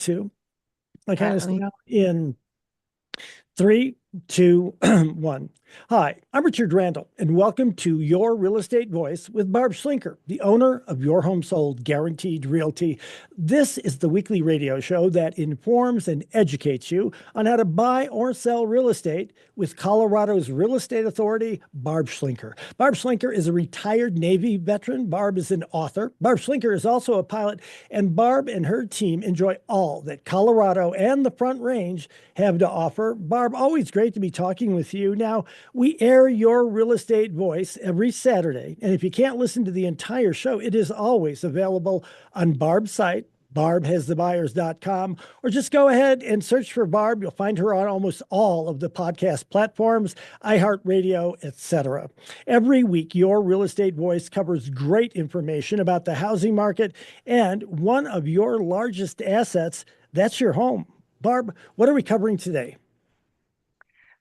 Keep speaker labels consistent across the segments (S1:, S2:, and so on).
S1: Two. I
S2: All
S1: kind
S2: right,
S1: of
S2: let me.
S1: now in three, two, one. Hi, I'm Richard Randall, and welcome to Your Real Estate Voice with Barb Schlinker, the owner of Your Home Sold Guaranteed Realty. This is the weekly radio show that informs and educates you on how to buy or sell real estate with Colorado's Real Estate Authority, Barb Schlinker. Barb Schlinker is a retired Navy veteran. Barb is an author. Barb Schlinker is also a pilot, and Barb and her team enjoy all that Colorado and the Front Range have to offer. Barb, always great to be talking with you. Now, we air Your Real Estate Voice every Saturday, and if you can't listen to the entire show, it is always available on Barb's site, barbhasthebuyers.com, or just go ahead and search for Barb. You'll find her on almost all of the podcast platforms, iHeartRadio, etc. Every week, Your Real Estate Voice covers great information about the housing market and one of your largest assets, that's your home. Barb, what are we covering today?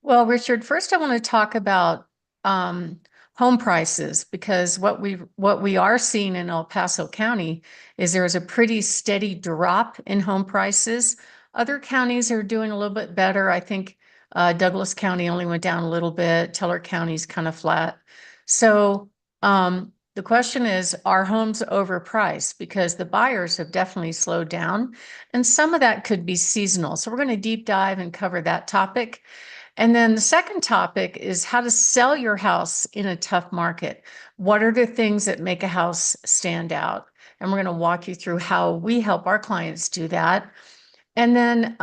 S2: Well, Richard, first I want to talk about um, home prices because what we are seeing in El Paso County is there is a pretty steady drop in home prices. Other counties are doing a little bit better. I think Douglas County only went down a little bit. Teller County's kind of flat. So the question is, are homes overpriced? Because the buyers have definitely slowed down, and some of that could be seasonal. So we're going to deep dive and cover that topic. And then the second topic is how to sell your house in a tough market. What are the things that make a house stand out? And we're going to walk you through how we help our clients do that. And then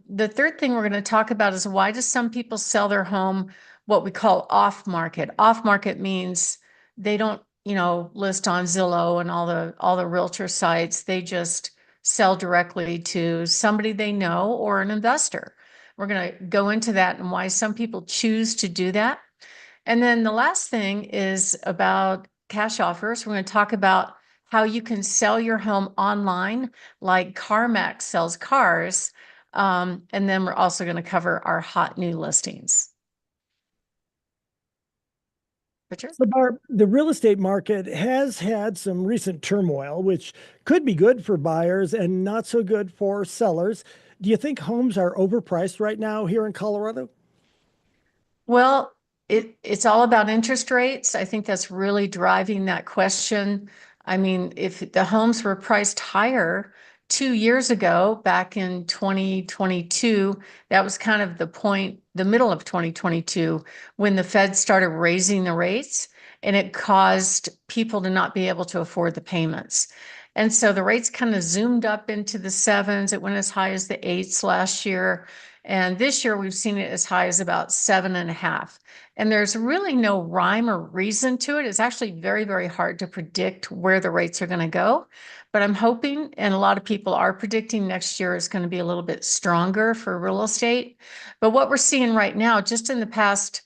S2: the third thing we're going to talk about is why do some people sell their home what we call off market? Off market means they don't, list on Zillow and all the realtor sites. They just sell directly to somebody they know or an investor. We're going to go into that and why some people choose to do that. And then the last thing is about cash offers. We're going to talk about how you can sell your home online, like CarMax sells cars. And then we're also going to cover our hot new listings. Richard?
S1: So, Barb, the real estate market has had some recent turmoil, which could be good for buyers and not so good for sellers. Do you think homes are overpriced right now here in Colorado?
S2: Well, it's all about interest rates. I think that's really driving that question. I mean, if the homes were priced higher 2 years ago, back in 2022, that was kind of the point, the middle of 2022, when the Fed started raising the rates, and it caused people to not be able to afford the payments. And so the rates kind of zoomed up into the sevens. It went as high as the eights last year. And this year we've seen it as high as about 7.5. And there's really no rhyme or reason to it. It's actually very, very hard to predict where the rates are going to go. But I'm hoping, and a lot of people are predicting next year is going to be a little bit stronger for real estate. But what we're seeing right now, just in the past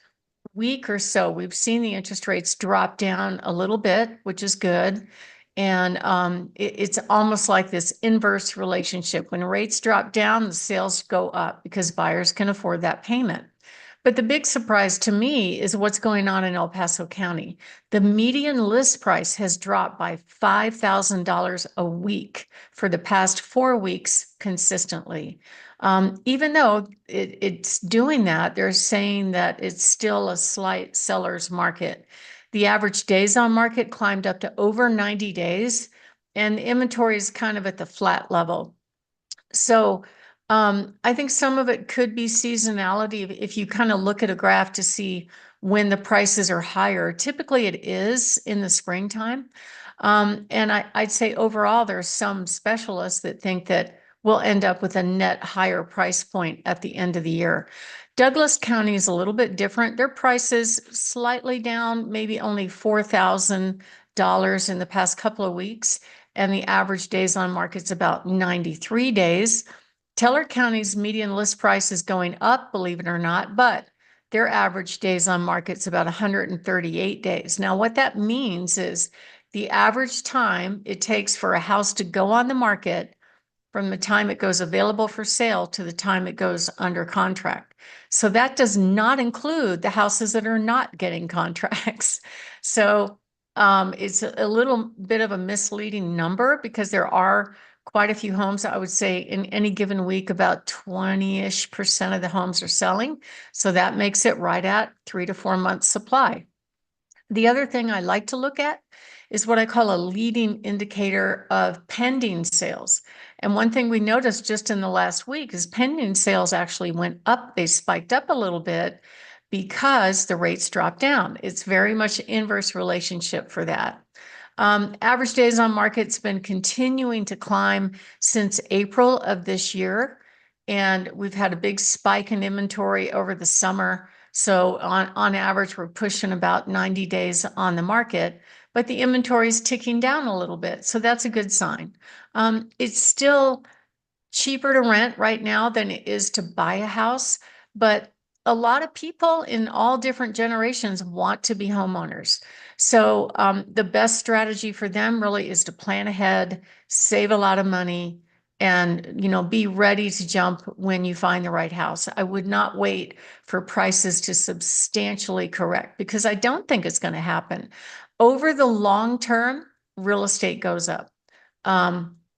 S2: week or so, we've seen the interest rates drop down a little bit, which is good. And it's almost like this inverse relationship. When rates drop down, the sales go up because buyers can afford that payment. But the big surprise to me is what's going on in El Paso County. The median list price has dropped by $5,000 a week for the past 4 weeks consistently. Even though it's doing that, they're saying that it's still a slight seller's market. The average days on market climbed up to over 90 days, and the inventory is kind of at the flat level. So I think some of it could be seasonality. If you kind of look at a graph to see when the prices are higher, typically it is in the springtime. And I'd say overall, there's some specialists that think that we'll end up with a net higher price point at the end of the year. Douglas County is a little bit different. Their prices slightly down, maybe only $4,000 in the past couple of weeks. And the average days on market's about 93 days. Teller County's median list price is going up, believe it or not, but their average days on market's about 138 days. Now, what that means is the average time it takes for a house to go on the market from the time it goes available for sale to the time it goes under contract. So that does not include the houses that are not getting contracts. So it's a little bit of a misleading number because there are quite a few homes. I would say in any given week, about 20-ish% of the homes are selling. So that makes it right at 3 to 4 months supply. The other thing I like to look at is what I call a leading indicator of pending sales. And one thing we noticed just in the last week is pending sales actually went up. They spiked up a little bit because the rates dropped down. It's very much inverse relationship for that. Average days on market's been continuing to climb since April of this year. And we've had a big spike in inventory over the summer. So on average, we're pushing about 90 days on the market, but the inventory is ticking down a little bit. So that's a good sign. It's still cheaper to rent right now than it is to buy a house, but a lot of people in all different generations want to be homeowners. So the best strategy for them really is to plan ahead, save a lot of money, and be ready to jump when you find the right house. I would not wait for prices to substantially correct because I don't think it's going to happen. Over the long term, real estate goes up.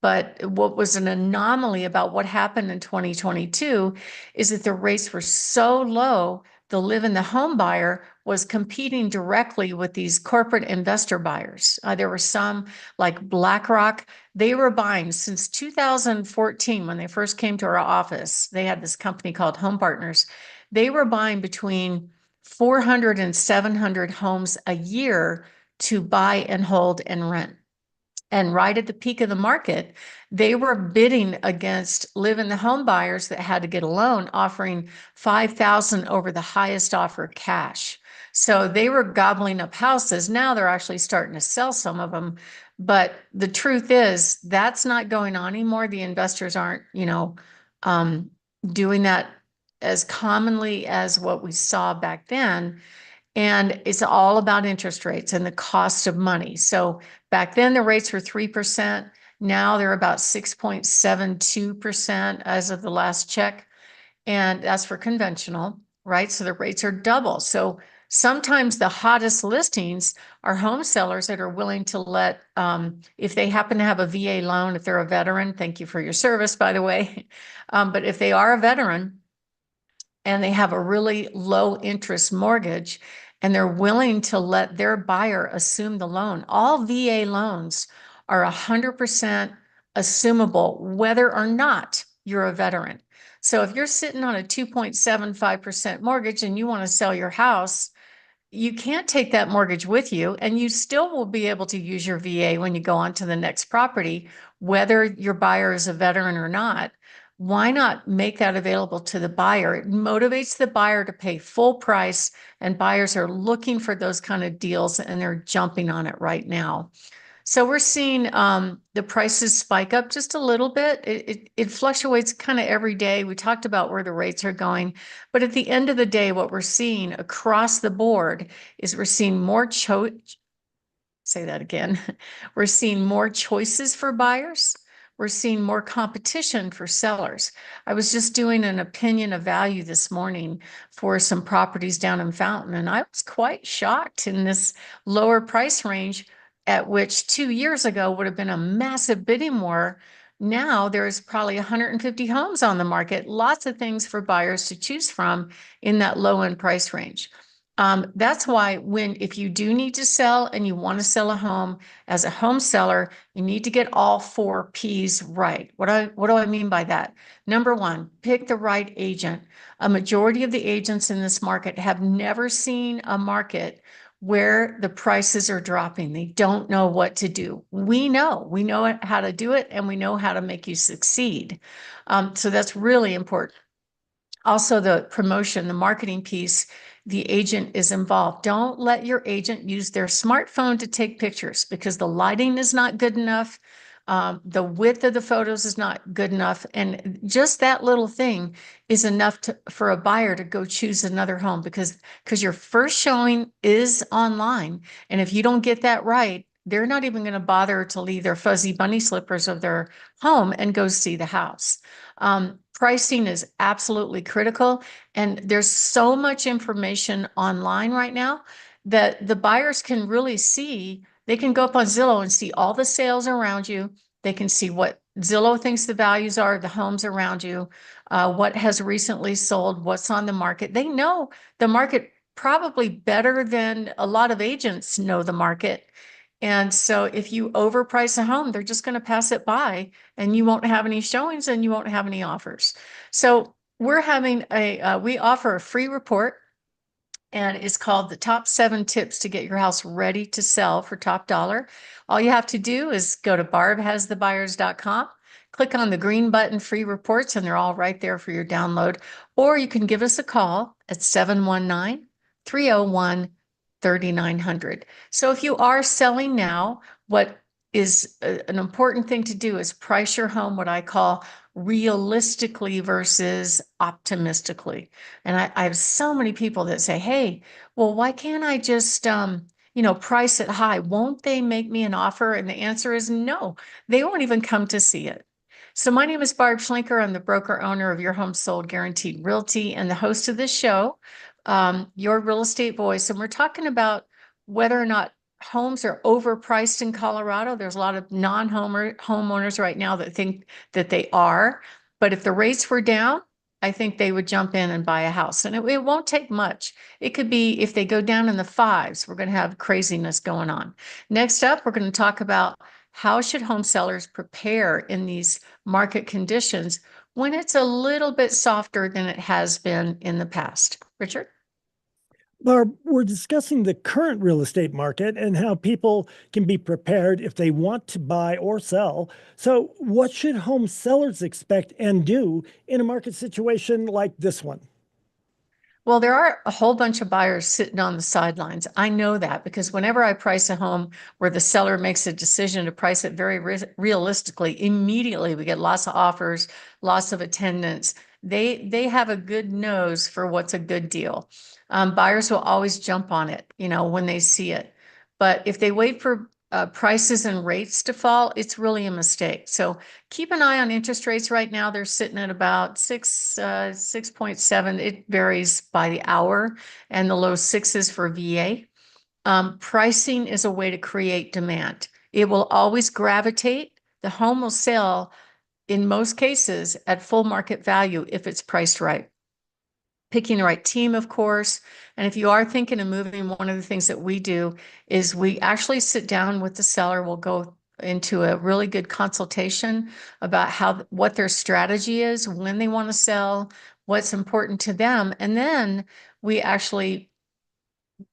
S2: But what was an anomaly about what happened in 2022 is that the rates were so low, the live in the home buyer was competing directly with these corporate investor buyers. There were some like BlackRock. They were buying since 2014 when they first came to our office. They had this company called Home Partners. They were buying between 400 and 700 homes a year to buy and hold and rent. And right at the peak of the market, they were bidding against live in the home buyers that had to get a loan, offering 5,000 over the highest offer cash. So they were gobbling up houses. Now they're actually starting to sell some of them. But the truth is that's not going on anymore. The investors aren't, doing that as commonly as what we saw back then. And it's all about interest rates and the cost of money. So back then the rates were 3%. Now they're about 6.72% as of the last check. And that's for conventional, right? So the rates are double. So sometimes the hottest listings are home sellers that are willing to let, if they happen to have a VA loan, if they're a veteran, thank you for your service, by the way. But if they are a veteran, and they have a really low interest mortgage and they're willing to let their buyer assume the loan. All VA loans are 100% assumable, whether or not you're a veteran. So if you're sitting on a 2.75% mortgage and you want to sell your house, you can't take that mortgage with you, and you still will be able to use your VA when you go on to the next property, whether your buyer is a veteran or not. Why not make that available to the buyer? It motivates the buyer to pay full price, and buyers are looking for those kind of deals and they're jumping on it right now. So we're seeing the prices spike up just a little bit. It fluctuates kind of every day. We talked about where the rates are going, but at the end of the day, what we're seeing across the board is we're seeing say that again. We're seeing more choices for buyers. We're seeing more competition for sellers. I was just doing an opinion of value this morning for some properties down in Fountain, and I was quite shocked in this lower price range, at which 2 years ago would have been a massive bidding war. Now there's probably 150 homes on the market, lots of things for buyers to choose from in that low end price range. That's why if you do need to sell and you want to sell a home as a home seller, you need to get all 4 P's right. What do I mean by that? Number one, pick the right agent. A majority of the agents in this market have never seen a market where the prices are dropping. They don't know what to do. We know how to do it, and we know how to make you succeed. So that's really important. Also, the promotion, the marketing piece, the agent is involved. Don't let your agent use their smartphone to take pictures because the lighting is not good enough. The width of the photos is not good enough. And just that little thing is enough for a buyer to go choose another home because your first showing is online. And if you don't get that right, they're not even going to bother to leave their fuzzy bunny slippers of their home and go see the house. Pricing is absolutely critical. And there's so much information online right now that the buyers can really see. They can go up on Zillow and see all the sales around you, They can see what Zillow thinks the values are, the homes around you, what has recently sold, what's on the market. They know the market probably better than a lot of agents know the market. And so if you overprice a home, they're just going to pass it by and you won't have any showings and you won't have any offers. So we're having we offer a free report, and it's called the top 7 tips to get your house ready to sell for top dollar. All you have to do is go to barbhasthebuyers.com, click on the green button, free reports, and they're all right there for your download. Or you can give us a call at 719-301-3900. So if you are selling now, what is an important thing to do is price your home what I call realistically versus optimistically. And I have so many people that say, hey, well, why can't I just, price it high? Won't they make me an offer? And the answer is no, they won't even come to see it. So my name is Barb Schlinker. I'm the broker owner of Your Home Sold Guaranteed Realty and the host of this show, Your Real Estate Voice. And we're talking about whether or not homes are overpriced in Colorado. There's a lot of homeowners right now that think that they are. But if the rates were down, I think they would jump in and buy a house. And it won't take much. It could be if they go down in the fives, we're going to have craziness going on. Next up, we're going to talk about how should home sellers prepare in these market conditions when it's a little bit softer than it has been in the past. Richard?
S1: Barb, we're discussing the current real estate market and how people can be prepared if they want to buy or sell. So, what should home sellers expect and do in a market situation like this one?
S2: Well, there are a whole bunch of buyers sitting on the sidelines. I know that because whenever I price a home where the seller makes a decision to price it very realistically, immediately we get lots of offers, lots of attendance. They have a good nose for what's a good deal. Buyers will always jump on it, when they see it. But if they wait for prices and rates to fall, it's really a mistake. So keep an eye on interest rates right now. They're sitting at about 6.7. It varies by the hour, and the low sixes for VA. Pricing is a way to create demand. It will always gravitate. The home will sell in most cases at full market value if it's priced right. Picking the right team, of course. And if you are thinking of moving, one of the things that we do is we actually sit down with the seller. We'll go into a really good consultation about what their strategy is, when they want to sell, what's important to them. And then we actually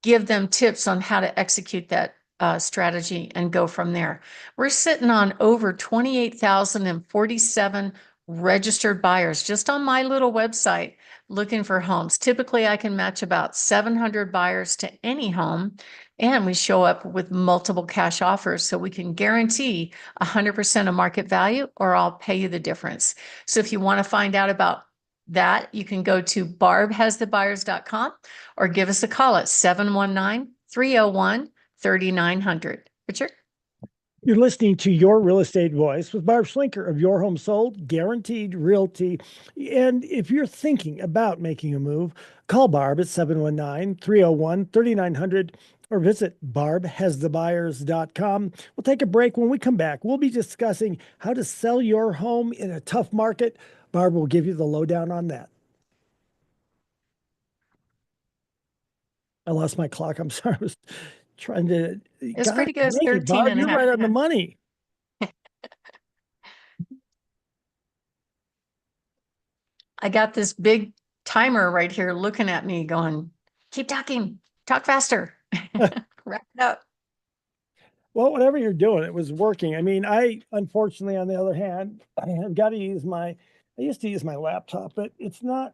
S2: give them tips on how to execute that strategy and go from there. We're sitting on over 28,047 registered buyers just on my little website looking for homes. Typically, I can match about 700 buyers to any home, and we show up with multiple cash offers so we can guarantee 100% of market value, or I'll pay you the difference. So if you want to find out about that, you can go to barbhasthebuyers.com or give us a call at 719-301-3900. Richard?
S1: You're listening to Your Real Estate Voice with Barb Schlinker of Your Home Sold Guaranteed Realty. And if you're thinking about making a move, call Barb at 719-301-3900 or visit barbhasthebuyers.com. We'll take a break. When we come back, we'll be discussing how to sell your home in a tough market. Barb will give you the lowdown on that. I lost my clock. I'm sorry. I was trying to.
S2: It's
S1: God,
S2: pretty good. It's
S1: dang it,
S2: 13
S1: Barb,
S2: and a
S1: you're
S2: half.
S1: right on the money.
S2: I got this big timer right here looking at me going, keep talking, talk faster. Wrap it up.
S1: Well, whatever you're doing, it was working. I mean, I unfortunately, on the other hand, I have got to use I used to use my laptop, but it's not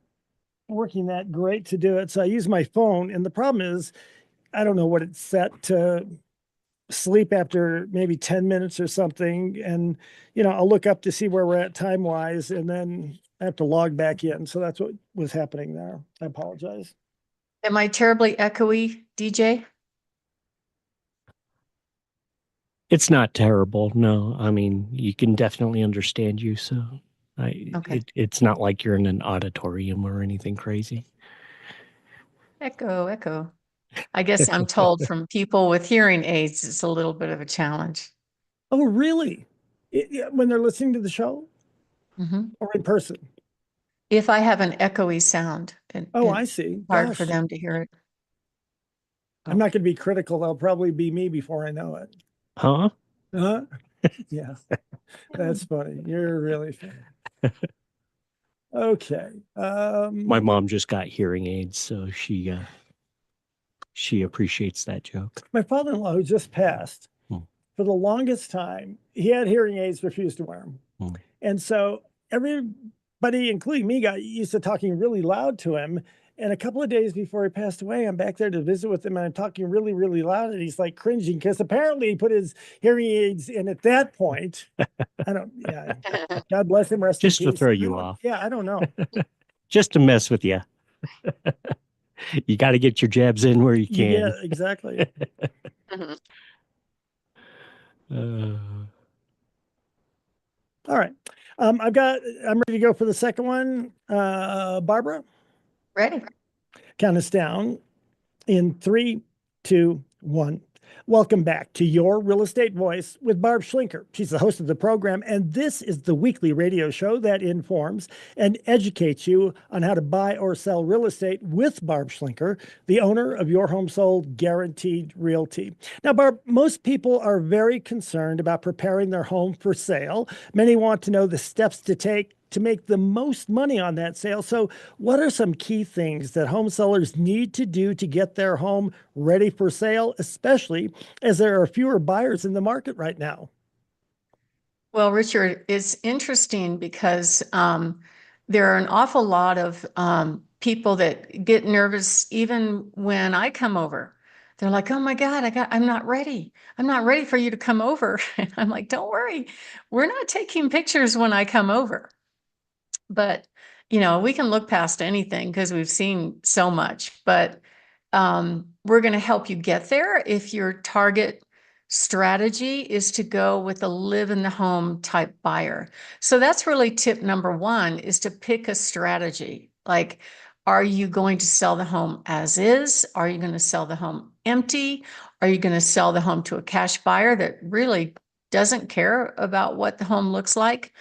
S1: working that great to do it. So I use my phone. And the problem is, I don't know what it's set to sleep after maybe 10 minutes or something. And, I'll look up to see where we're at time wise, and then I have to log back in. So that's what was happening there. I apologize.
S2: Am I terribly echoey, DJ?
S3: It's not terrible. No, I mean, you can definitely understand you. So
S2: Okay.
S3: it's not like you're in an auditorium or anything crazy.
S2: Echo, echo. I guess I'm told from people with hearing aids, it's a little bit of a challenge.
S1: Oh, really? When they're listening to the show
S2: Mhm.
S1: or in person?
S2: If I have an echoey sound,
S1: Oh, I
S2: it's
S1: see.
S2: hard for
S1: Gosh,
S2: them to hear it.
S1: I'm not going to be critical. They'll probably be me before I know it.
S3: Huh?
S1: Huh? Yeah, that's funny. You're really funny. Okay.
S3: My mom just got hearing aids, so she appreciates that joke.
S1: My father-in-law, who just passed,
S3: Hmm.
S1: for the longest time, he had hearing aids, refused to wear them.
S3: Hmm.
S1: And so everybody, including me, got used to talking really loud to him. And a couple of days before he passed away, I'm back there to visit with him, and I'm talking really, really loud, and he's like cringing because apparently he put his hearing aids in at that point. I don't, yeah. God bless him, rest in
S3: Just to
S1: peace.
S3: throw you off.
S1: Yeah, I don't know.
S3: Just to mess with you. You got to get your jabs in where you
S1: Yeah,
S3: can.
S1: exactly.
S3: Uh,
S1: All right. I'm ready to go for the second one. Barbara,
S2: Ready?
S1: count us down in 3, 2, 1. Welcome back to Your Real Estate Voice with Barb Schlinker. She's the host of the program, and this is the weekly radio show that informs and educates you on how to buy or sell real estate with Barb Schlinker, the owner of Your Home Sold Guaranteed Realty. Now, Barb, most people are very concerned about preparing their home for sale. Many want to know the steps to take to make the most money on that sale. So, what are some key things that home sellers need to do to get their home ready for sale, especially as there are fewer buyers in the market right now?
S2: Well, Richard, it's interesting because there are an awful lot of people that get nervous even when I come over. They're like, "Oh my God, I'm not ready. I'm not ready for you to come over." And I'm like, "Don't worry, we're not taking pictures when I come over." But, we can look past anything because we've seen so much. But we're going to help you get there if your target strategy is to go with a live in the home type buyer. So that's really tip number one, is to pick a strategy. Like, are you going to sell the home as is? Are you going to sell the home empty? Are you going to sell the home to a cash buyer that really doesn't care about what the home looks like?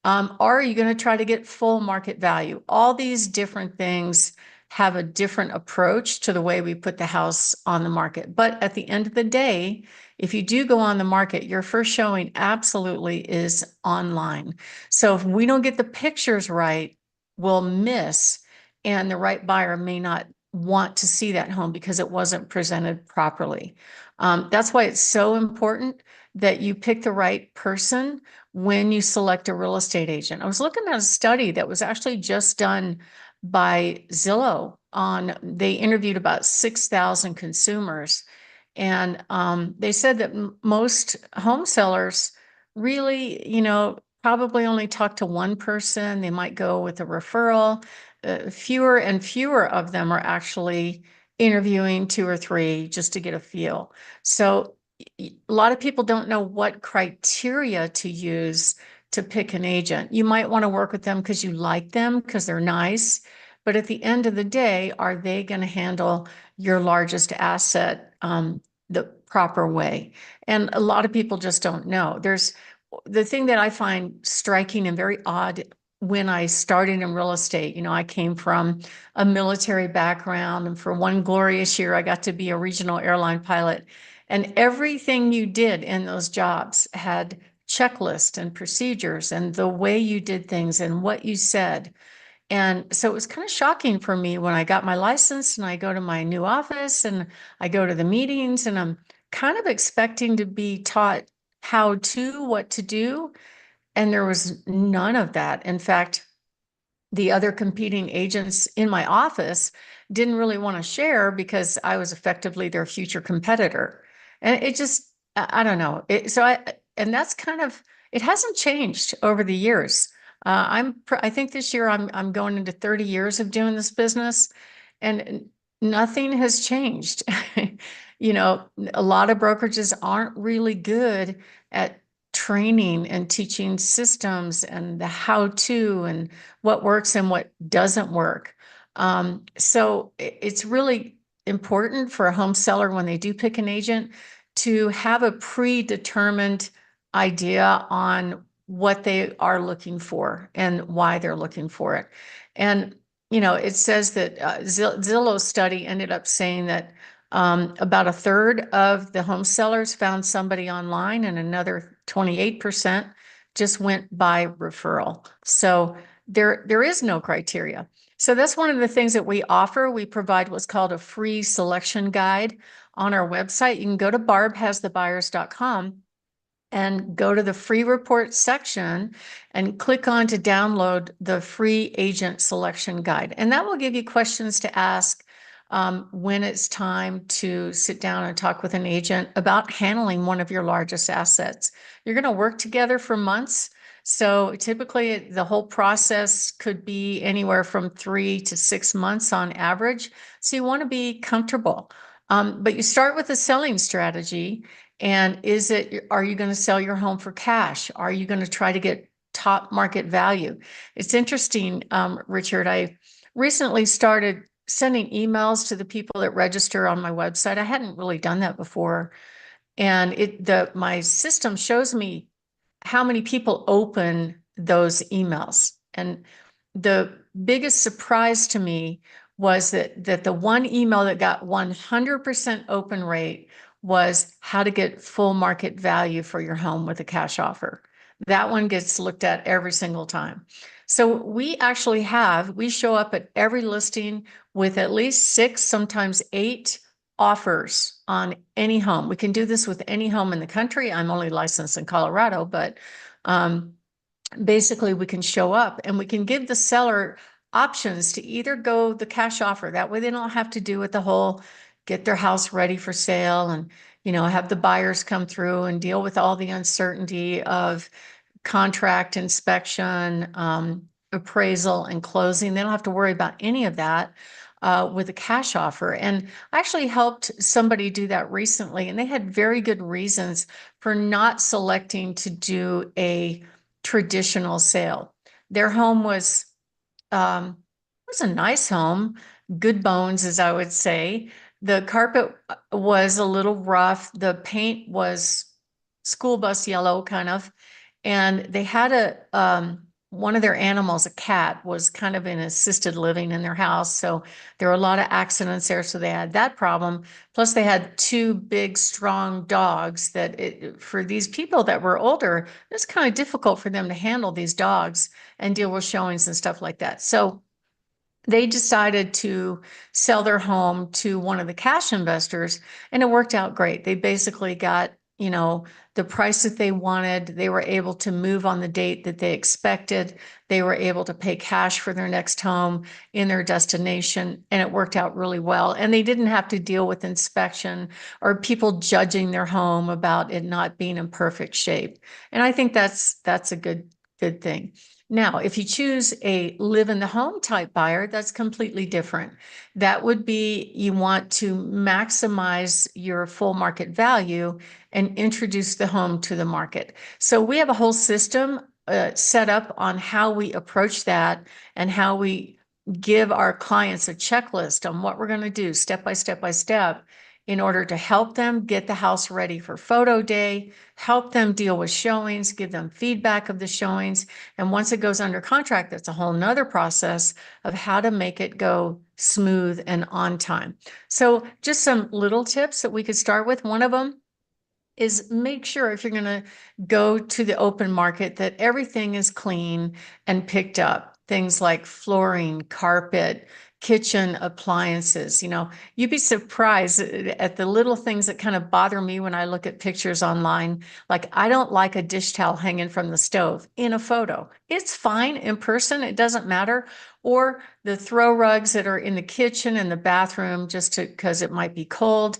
S2: Or are you going to try to get full market value? All these different things have a different approach to the way we put the house on the market. But at the end of the day, if you do go on the market, your first showing absolutely is online. So if we don't get the pictures right, we'll miss, and the right buyer may not want to see that home because it wasn't presented properly. That's why it's so important that you pick the right person when you select a real estate agent. I was looking at a study that was actually just done by Zillow they interviewed about 6,000 consumers. And they said that most home sellers really, probably only talk to one person. They might go with a referral. Fewer and fewer of them are actually interviewing two or three just to get a feel. So a lot of people don't know what criteria to use to pick an agent. You might want to work with them because you like them, because they're nice. But at the end of the day, are they going to handle your largest asset the proper way? And a lot of people just don't know. There's the thing that I find striking and very odd when I started in real estate. I came from a military background, and for one glorious year, I got to be a regional airline pilot. And everything you did in those jobs had checklists and procedures and the way you did things and what you said. And so it was kind of shocking for me when I got my license and I go to my new office and I go to the meetings, and I'm kind of expecting to be taught how to, what to do. And there was none of that. In fact, the other competing agents in my office didn't really want to share because I was effectively their future competitor. And it just, I don't know. And that's kind of, it hasn't changed over the years. I think this year I'm going into 30 years of doing this business, and nothing has changed. A lot of brokerages aren't really good at training and teaching systems and the how to and what works and what doesn't work. So it's really important for a home seller when they do pick an agent to have a predetermined idea on what they are looking for and why they're looking for it. And, it says that Zillow's study ended up saying that about a third of the home sellers found somebody online, and another 28% just went by referral. So there is no criteria. So that's one of the things that we offer. We provide what's called a free selection guide on our website. You can go to barbhasthebuyers.com and go to the free report section and click on to download the free agent selection guide. And that will give you questions to ask when it's time to sit down and talk with an agent about handling one of your largest assets. You're going to work together for months. So typically the whole process could be anywhere from 3 to 6 months on average. So you want to be comfortable. But you start with a selling strategy. And are you going to sell your home for cash? Are you going to try to get top market value? It's interesting, Richard, I recently started sending emails to the people that register on my website. I hadn't really done that before. And my system shows me how many people open those emails. And the biggest surprise to me was that the one email that got 100% open rate was how to get full market value for your home with a cash offer. That one gets looked at every single time. So we show up at every listing with at least 6, sometimes 8 offers on any home. We can do this with any home in the country. I'm only licensed in Colorado, but basically we can show up and we can give the seller options to either go the cash offer. That way they don't have to do with the whole get their house ready for sale and, have the buyers come through and deal with all the uncertainty of contract inspection, appraisal and closing. They don't have to worry about any of that with a cash offer. And I actually helped somebody do that recently, and they had very good reasons for not selecting to do a traditional sale. Their home was a nice home, good bones, as I would say. The carpet was a little rough. The paint was school bus yellow, kind of. And they had one of their animals, a cat, was kind of in assisted living in their house. So there were a lot of accidents there. So they had that problem. Plus they had 2 big, strong dogs that for these people that were older, it's kind of difficult for them to handle these dogs and deal with showings and stuff like that. So they decided to sell their home to one of the cash investors, and it worked out great. They basically got, the price that they wanted. They were able to move on the date that they expected. They were able to pay cash for their next home in their destination, and it worked out really well. And they didn't have to deal with inspection or people judging their home about it not being in perfect shape. And I think that's a good thing. Now, if you choose a live in the home type buyer, that's completely different. That would be you want to maximize your full market value and introduce the home to the market. So we have a whole system set up on how we approach that and how we give our clients a checklist on what we're going to do step by step by step in order to help them get the house ready for photo day, help them deal with showings, give them feedback of the showings. And once it goes under contract, that's a whole nother process of how to make it go smooth and on time. So just some little tips that we could start with. One of them is make sure if you're going to go to the open market that everything is clean and picked up. Things like flooring, carpet, kitchen appliances. You'd be surprised at the little things that kind of bother me when I look at pictures online. Like, I don't like a dish towel hanging from the stove in a photo. It's fine in person, it doesn't matter. Or the throw rugs that are in the kitchen and the bathroom just because it might be cold.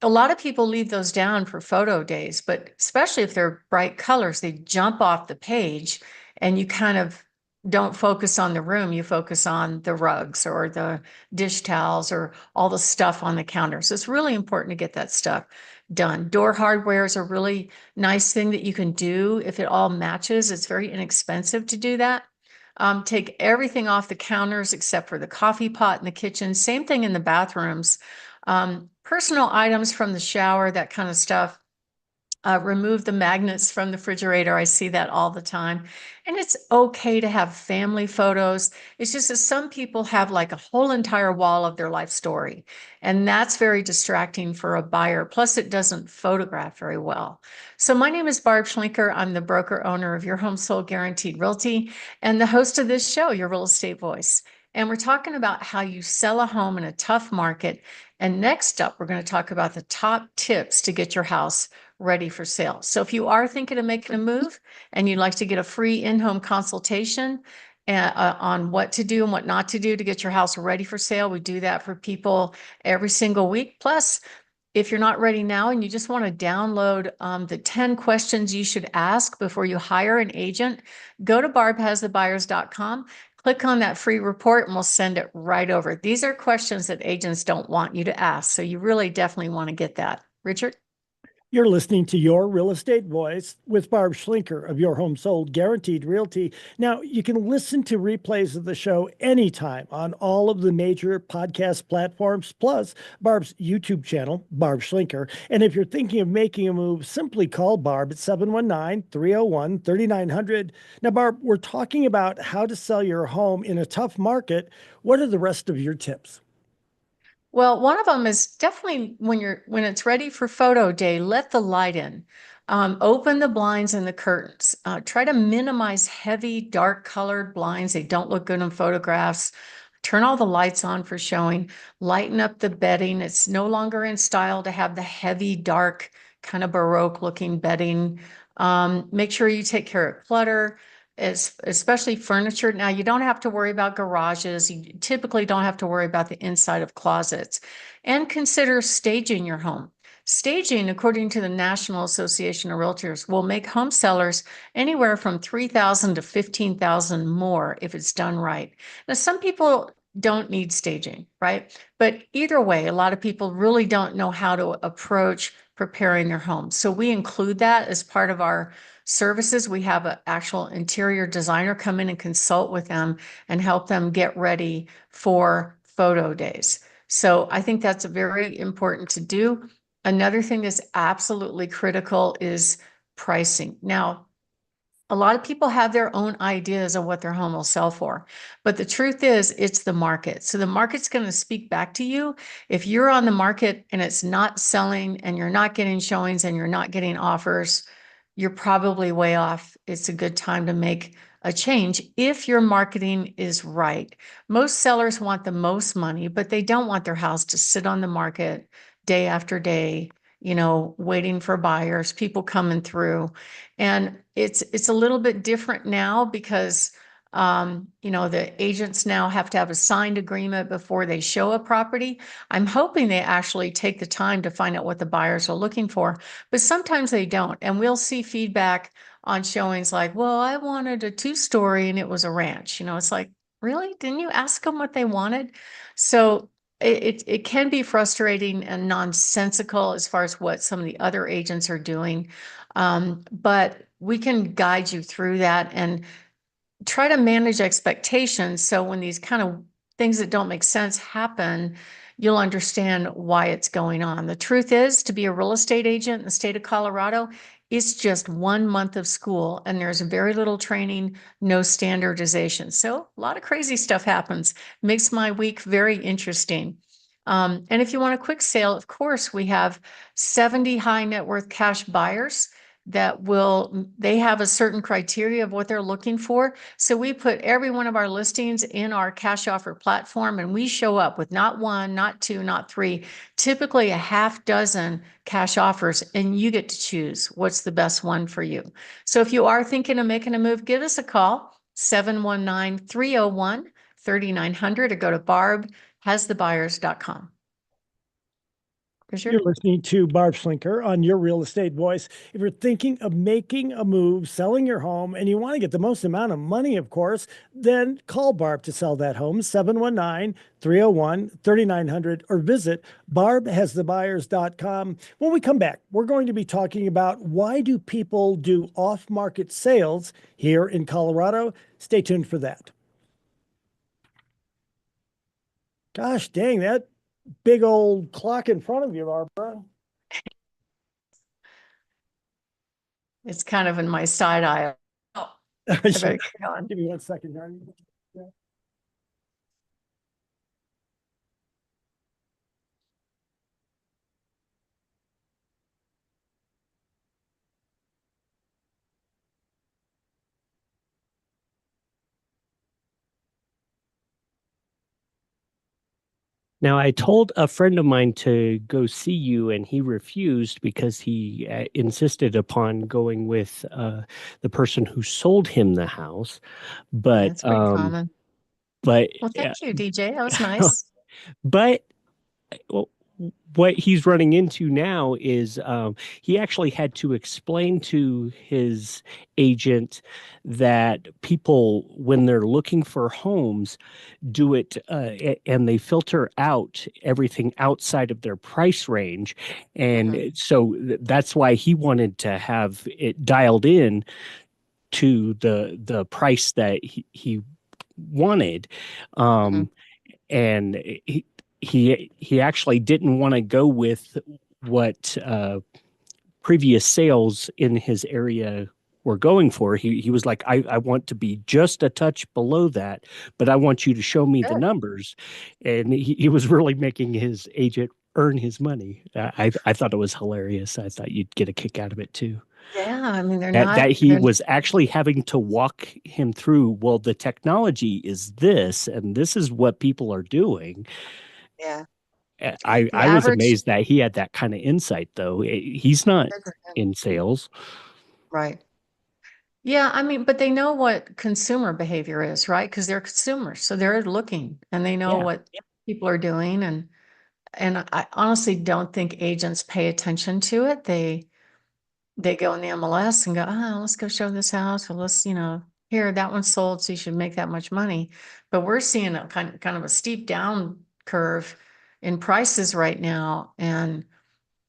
S2: A lot of people leave those down for photo days, but especially if they're bright colors, they jump off the page and you kind of don't focus on the room. You focus on the rugs or the dish towels or all the stuff on the counter. So it's really important to get that stuff done. Door hardware is a really nice thing that you can do if it all matches. It's very inexpensive to do that. Take everything off the counters except for the coffee pot in the kitchen. Same thing in the bathrooms. Personal items from the shower, that kind of stuff. remove the magnets from the refrigerator. I see that all the time. And it's okay to have family photos. It's just that some people have like a whole entire wall of their life story. And that's very distracting for a buyer. Plus, it doesn't photograph very well. So my name is Barb Schlinker. I'm the broker owner of Your Home Sold Guaranteed Realty and the host of this show, Your Real Estate Voice. And we're talking about how you sell a home in a tough market. And next up, we're going to talk about the top tips to get your house ready for sale. So if you are thinking of making a move and you'd like to get a free in-home consultation on what to do and what not to do to get your house ready for sale, we do that for people every single week. Plus, if you're not ready now and you just want to download the 10 questions you should ask before you hire an agent, go to barbhasthebuyers.com, click on that free report, and we'll send it right over. These are questions that agents don't want you to ask. So you really definitely want to get that. Richard?
S1: You're listening to Your Real Estate Voice with Barb Schlinker of Your Home Sold Guaranteed Realty. Now, you can listen to replays of the show anytime on all of the major podcast platforms, plus Barb's YouTube channel, Barb Schlinker. And if you're thinking of making a move, simply call Barb at 719-301-3900. Now, Barb, we're talking about how to sell your home in a tough market. What are the rest of your tips?
S2: Well, one of them is definitely when it's ready for photo day, let the light in. Open the blinds and the curtains. Try to minimize heavy, dark colored blinds. They don't look good in photographs. Turn all the lights on for showing. Lighten up the bedding. It's no longer in style to have the heavy, dark, kind of Baroque looking bedding. Make sure you take care of clutter, especially furniture. Now, you don't have to worry about garages. You typically don't have to worry about the inside of closets. And consider staging your home. Staging, according to the National Association of Realtors, will make home sellers anywhere from $3,000 to $15,000 more if it's done right. Now, some people don't need staging, right? But either way, a lot of people really don't know how to approach preparing their home. So we include that as part of our services. We have an actual interior designer come in and consult with them and help them get ready for photo days. So I think that's very important to do. Another thing that's absolutely critical is pricing. Now, a lot of people have their own ideas of what their home will sell for, but the truth is it's the market. So the market's going to speak back to you. If you're on the market and it's not selling and you're not getting showings and you're not getting offers, you're probably way off. It's a good time to make a change if your marketing is right. Most sellers want the most money, but they don't want their house to sit on the market day after day, waiting for buyers, people coming through. And it's a little bit different now because the agents now have to have a signed agreement before they show a property. I'm hoping they actually take the time to find out what the buyers are looking for, but sometimes they don't. And we'll see feedback on showings like, well, I wanted a 2-story and it was a ranch. It's like, really? Didn't you ask them what they wanted? So it can be frustrating and nonsensical as far as what some of the other agents are doing. But we can guide you through that and try to manage expectations. So when these kind of things that don't make sense happen, you'll understand why it's going on. The truth is, to be a real estate agent in the state of Colorado, it's just 1 month of school and there's very little training, no standardization. So a lot of crazy stuff happens. Makes my week very interesting. And if you want a quick sale, of course, we have 70 high net worth cash buyers they have a certain criteria of what they're looking for. So we put every one of our listings in our cash offer platform and we show up with not 1, not 2, not 3, typically a half dozen cash offers, and you get to choose what's the best one for you. So if you are thinking of making a move, give us a call, 719-301-3900, or go to barbhasthebuyers.com.
S1: You're listening to Barb Schlinker on Your Real Estate Voice. If you're thinking of making a move, selling your home, and you want to get the most amount of money, of course, then call Barb to sell that home, 719-301-3900, or visit barbhasthebuyers.com. When we come back, we're going to be talking about why do people do off-market sales here in Colorado. Stay tuned for that. Gosh dang, that big old clock in front of you, Barbara.
S2: It's kind of in my side eye. Oh, I better get going.
S1: Give me 1 second, Darby.
S3: Now, I told a friend of mine to go see you, and he refused because he insisted upon going with the person who sold him the house.
S2: Yeah,
S3: But
S2: it's pretty common.
S3: but
S2: Well, thank you, DJ. That was
S3: uh,
S2: nice.
S3: but well, what he's running into now is he actually had to explain to his agent that people, when they're looking for homes, do it and they filter out everything outside of their price range. And
S2: Mhm.
S3: so that's why he wanted to have it dialed in to the price that he wanted.
S2: Mhm.
S3: Um, and he actually didn't want to go with what previous sales in his area were going for. He was like, I want to be just a touch below that, but I want you to show me the
S2: Good.
S3: numbers. And he was really making his agent earn his money. I thought it was hilarious. I thought you'd get a kick out of it too.
S2: Yeah, I mean,
S3: That he
S2: they're
S3: was actually having to walk him through, well, the technology is this, and this is what people are doing.
S2: yeah. The
S3: I was
S2: average,
S3: amazed that he had that kind of insight, though. He's not
S2: good for him.
S3: in sales.
S2: Right. Yeah, I mean, but they know what consumer behavior is, right? Because they're consumers, so they're looking and they know
S3: Yeah.
S2: what people are doing, and I honestly don't think agents pay attention to it. They go in the MLS and go, oh, let's go show this house, or let's, here, that one's sold, so you should make that much money. But we're seeing a kind of a steep down curve in prices right now, and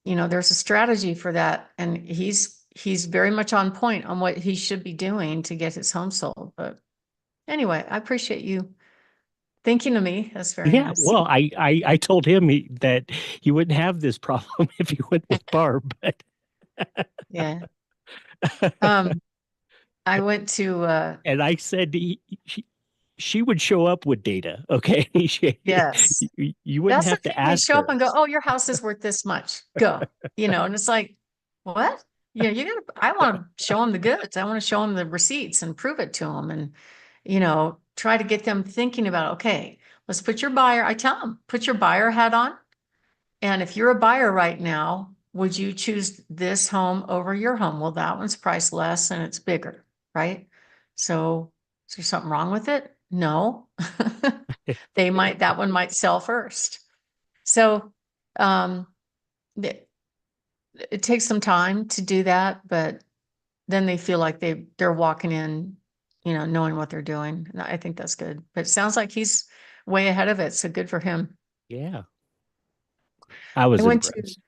S2: there's a strategy for that, and he's very much on point on what he should be doing to get his home sold. But anyway, I appreciate you thinking of me. That's very
S3: Yeah.
S2: nice.
S3: Well, I told him that he wouldn't have this problem if he went with Barb, but
S2: Yeah. Um, I went to
S3: and I said she would show up with data. Okay.
S2: yes.
S3: You wouldn't
S2: That's the
S3: have to
S2: thing. They
S3: ask
S2: show up
S3: her.
S2: and go, "Oh, your house is worth this much. Go." And it's like, "What?" Yeah, I want to show them the goods. I want to show them the receipts and prove it to them, and try to get them thinking about, okay, let's put your buyer. I tell them, put your buyer hat on, and if you're a buyer right now, would you choose this home over your home? Well, that one's priced less and it's bigger, right? So, is there something wrong with it? No. That one might sell first. So, um, it, it takes some time to do that, but then they feel like they're walking in, knowing what they're doing. And I think that's good. But it sounds like he's way ahead of it. So good for him.
S3: Yeah. I
S2: I
S3: was
S2: went to
S3: impressed.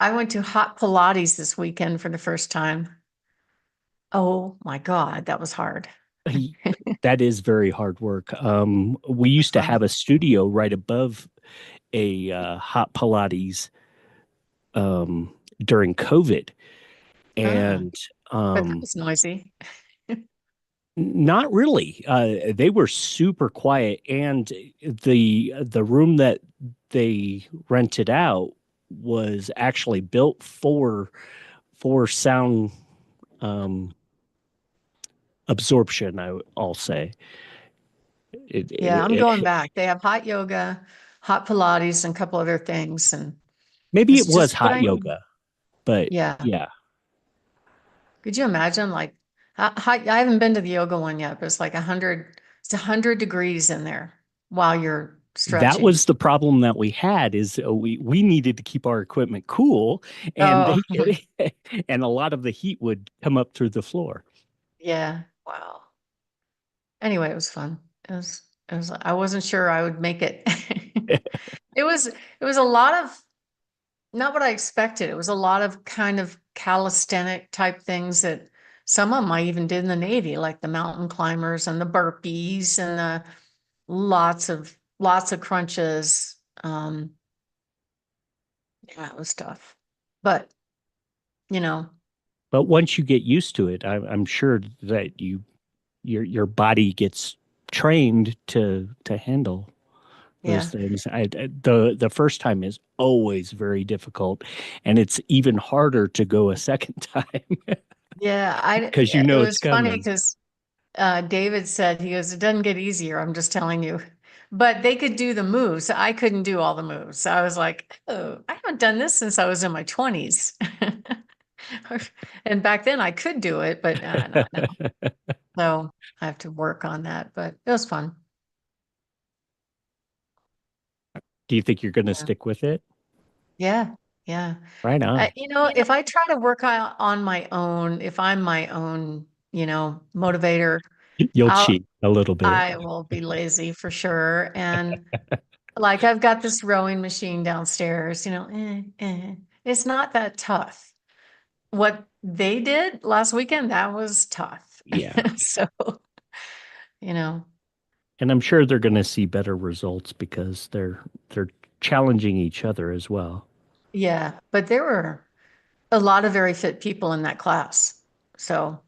S2: I went to hot Pilates this weekend for the first time. Oh my God, that was hard.
S3: He, that is very hard work. We used to
S2: Fun.
S3: have a studio right above a hot Pilates during COVID,
S2: Ah,
S3: and
S2: but that
S3: um,
S2: was noisy.
S3: not really. They were super quiet, and the room that they rented out was actually built for sound um, absorption. I'll say
S2: Yeah, I'm going back. They have hot yoga, hot Pilates, and a couple other things, and
S3: maybe it
S2: it's
S3: was
S2: just what
S3: hot
S2: I need.
S3: yoga, but
S2: Yeah.
S3: yeah,
S2: Could you imagine like I haven't been to the yoga one yet, but it's 100 degrees in there while you're
S3: that
S2: stretching.
S3: was the problem that we had is we needed to keep our equipment cool, and
S2: Oh,
S3: they and a lot of the heat would come up through the floor.
S2: yeah. Wow. Anyway, it was fun. I wasn't sure I would make it. It was a lot of not what I expected. It was a lot of kind of calisthenic type things that some of them I even did in the Navy, like the mountain climbers and the burpees and the lots of crunches. Yeah, it was tough. But, you know,
S3: But once you get used to it, I'm sure that your body gets trained to handle those
S2: Yeah.
S3: things. The first time is always very difficult, and it's even harder to go a second time
S2: Yeah.
S3: because you
S2: It
S3: know it's
S2: was funny
S3: coming.
S2: because David said, he goes, it doesn't get easier. I'm just telling you. But they could do the moves. I couldn't do all the moves. I was like, oh, I haven't done this since I was in my 20s. And back then I could do it, but not now. So I have to work on that, but it was fun.
S3: Do you think you're going to
S2: Yeah.
S3: stick with it?
S2: Yeah. Yeah.
S3: Right on.
S2: If I try to work on my own, if I'm my own, motivator,
S3: You'll
S2: I'll,
S3: cheat a little bit.
S2: I will be lazy for sure. And like I've got this rowing machine downstairs, it's not that tough. What they did last weekend, that was tough.
S3: Yeah.
S2: So, you know,
S3: And I'm sure they're going to see better results because they're challenging each other as well.
S2: yeah, but there were a lot of very fit people in that class. So,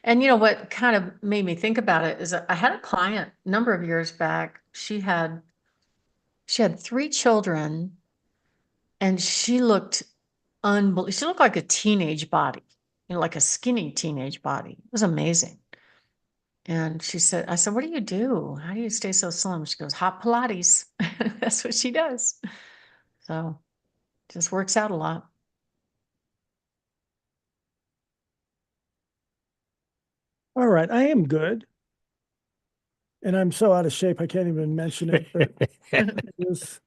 S2: and what kind of made me think about it is I had a client a number of years back. She had three children and she looked unbelievable. She looked like a teenage body, like a skinny teenage body. It was amazing. And I said, what do you do? How do you stay so slim? She goes, hot Pilates. That's what she does. So just works out a lot.
S1: All right, I am good. And I'm so out of shape, I can't even mention it. But this,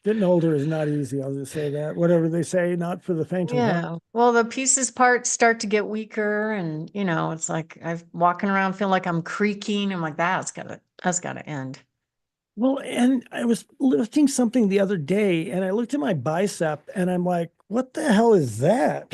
S1: getting older is not easy. I'll just say that. Whatever they say, not for the faint of heart.
S2: Yeah. Well, the pieces parts start to get weaker and it's like I'm walking around feel like I'm creaking. I'm like, that's gotta end.
S1: Well, and I was lifting something the other day and I looked at my bicep and I'm like, what the hell is that?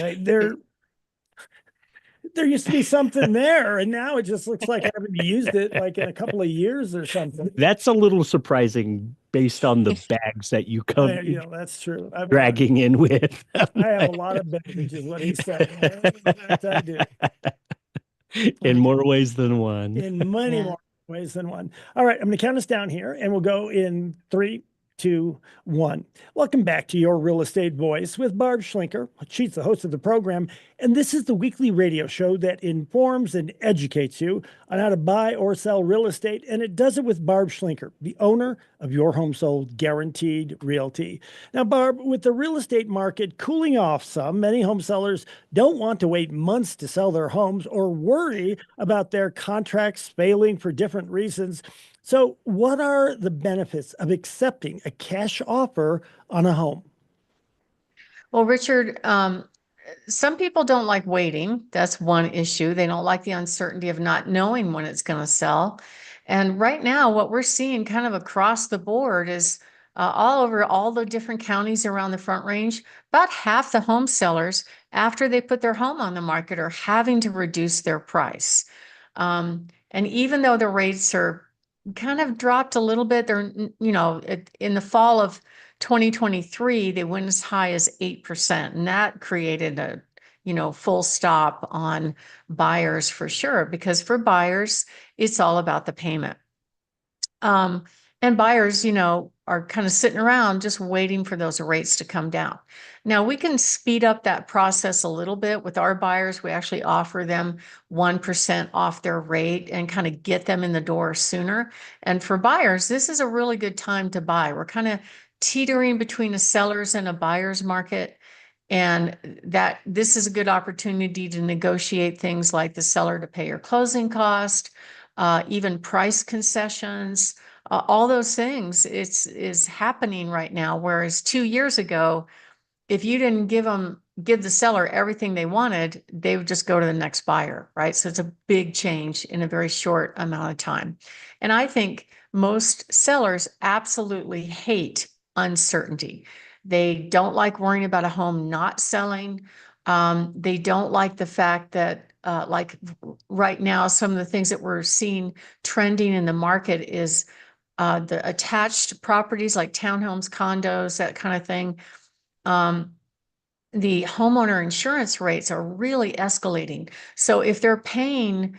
S1: There used to be something there, and now it just looks like I haven't used it like in a couple of years or something.
S3: That's a little surprising based on the bags that you come
S1: That's true.
S3: dragging in with.
S1: I have a lot of baggage, is what he's saying. That I do
S3: In more ways than one.
S1: in many
S2: Yeah.
S1: more ways than one. All right, I'm going to count us down here, and we'll go in 3, 2, 1. Welcome back to Your Real Estate Voice with Barb Schlinker. She's the host of the program, and this is the weekly radio show that informs and educates you on how to buy or sell real estate, and it does it with Barb Schlinker, the owner of Your Home Sold Guaranteed Realty. Now, Barb, with the real estate market cooling off some, many home sellers don't want to wait months to sell their homes or worry about their contracts failing for different reasons. So, what are the benefits of accepting a cash offer on a home?
S2: Well, Richard, some people don't like waiting. That's one issue. They don't like the uncertainty of not knowing when it's going to sell. And right now, what we're seeing kind of across the board is all over all the different counties around the Front Range, about half the home sellers, after they put their home on the market, are having to reduce their price. And even though the rates are kind of dropped a little bit, they're, in the fall of 2023, they went as high as 8%. And that created a, full stop on buyers for sure, because for buyers, it's all about the payment. And buyers, are kind of sitting around just waiting for those rates to come down. Now we can speed up that process a little bit with our buyers. We actually offer them 1% off their rate and kind of get them in the door sooner. And for buyers, this is a really good time to buy. We're kind of teetering between a seller's and a buyer's market. And that this is a good opportunity to negotiate things like the seller to pay your closing cost, even price concessions, all those things. Is happening right now. Whereas 2 years ago, if you didn't give the seller everything they wanted, they would just go to the next buyer, right? So it's a big change in a very short amount of time. And I think most sellers absolutely hate uncertainty. They don't like worrying about a home not selling. They don't like the fact that, like right now, some of the things that we're seeing trending in the market is the attached properties like townhomes, condos, that kind of thing. Um, the homeowner insurance rates are really escalating. So if they're paying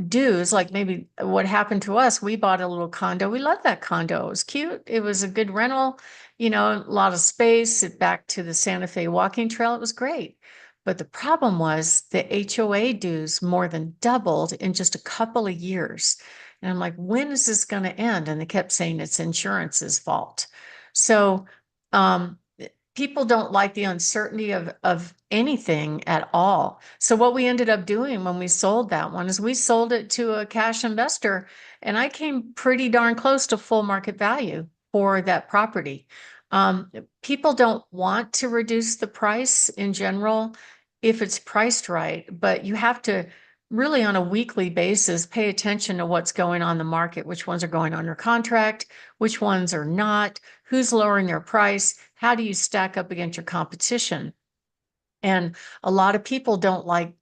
S2: dues, like maybe what happened to us, we bought a little condo. We loved that condo. It was cute. It was a good rental, a lot of space, back to the Santa Fe walking trail. It was great. But the problem was the HOA dues more than doubled in just a couple of years. And I'm like, when is this going to end? And they kept saying it's insurance's fault. So, people don't like the uncertainty of anything at all. So what we ended up doing when we sold that one is we sold it to a cash investor, and I came pretty darn close to full market value for that property. People don't want to reduce the price in general if it's priced right, but you have to really on a weekly basis pay attention to what's going on in the market, which ones are going under contract, which ones are not, who's lowering their price, how do you stack up against your competition? And a lot of people don't like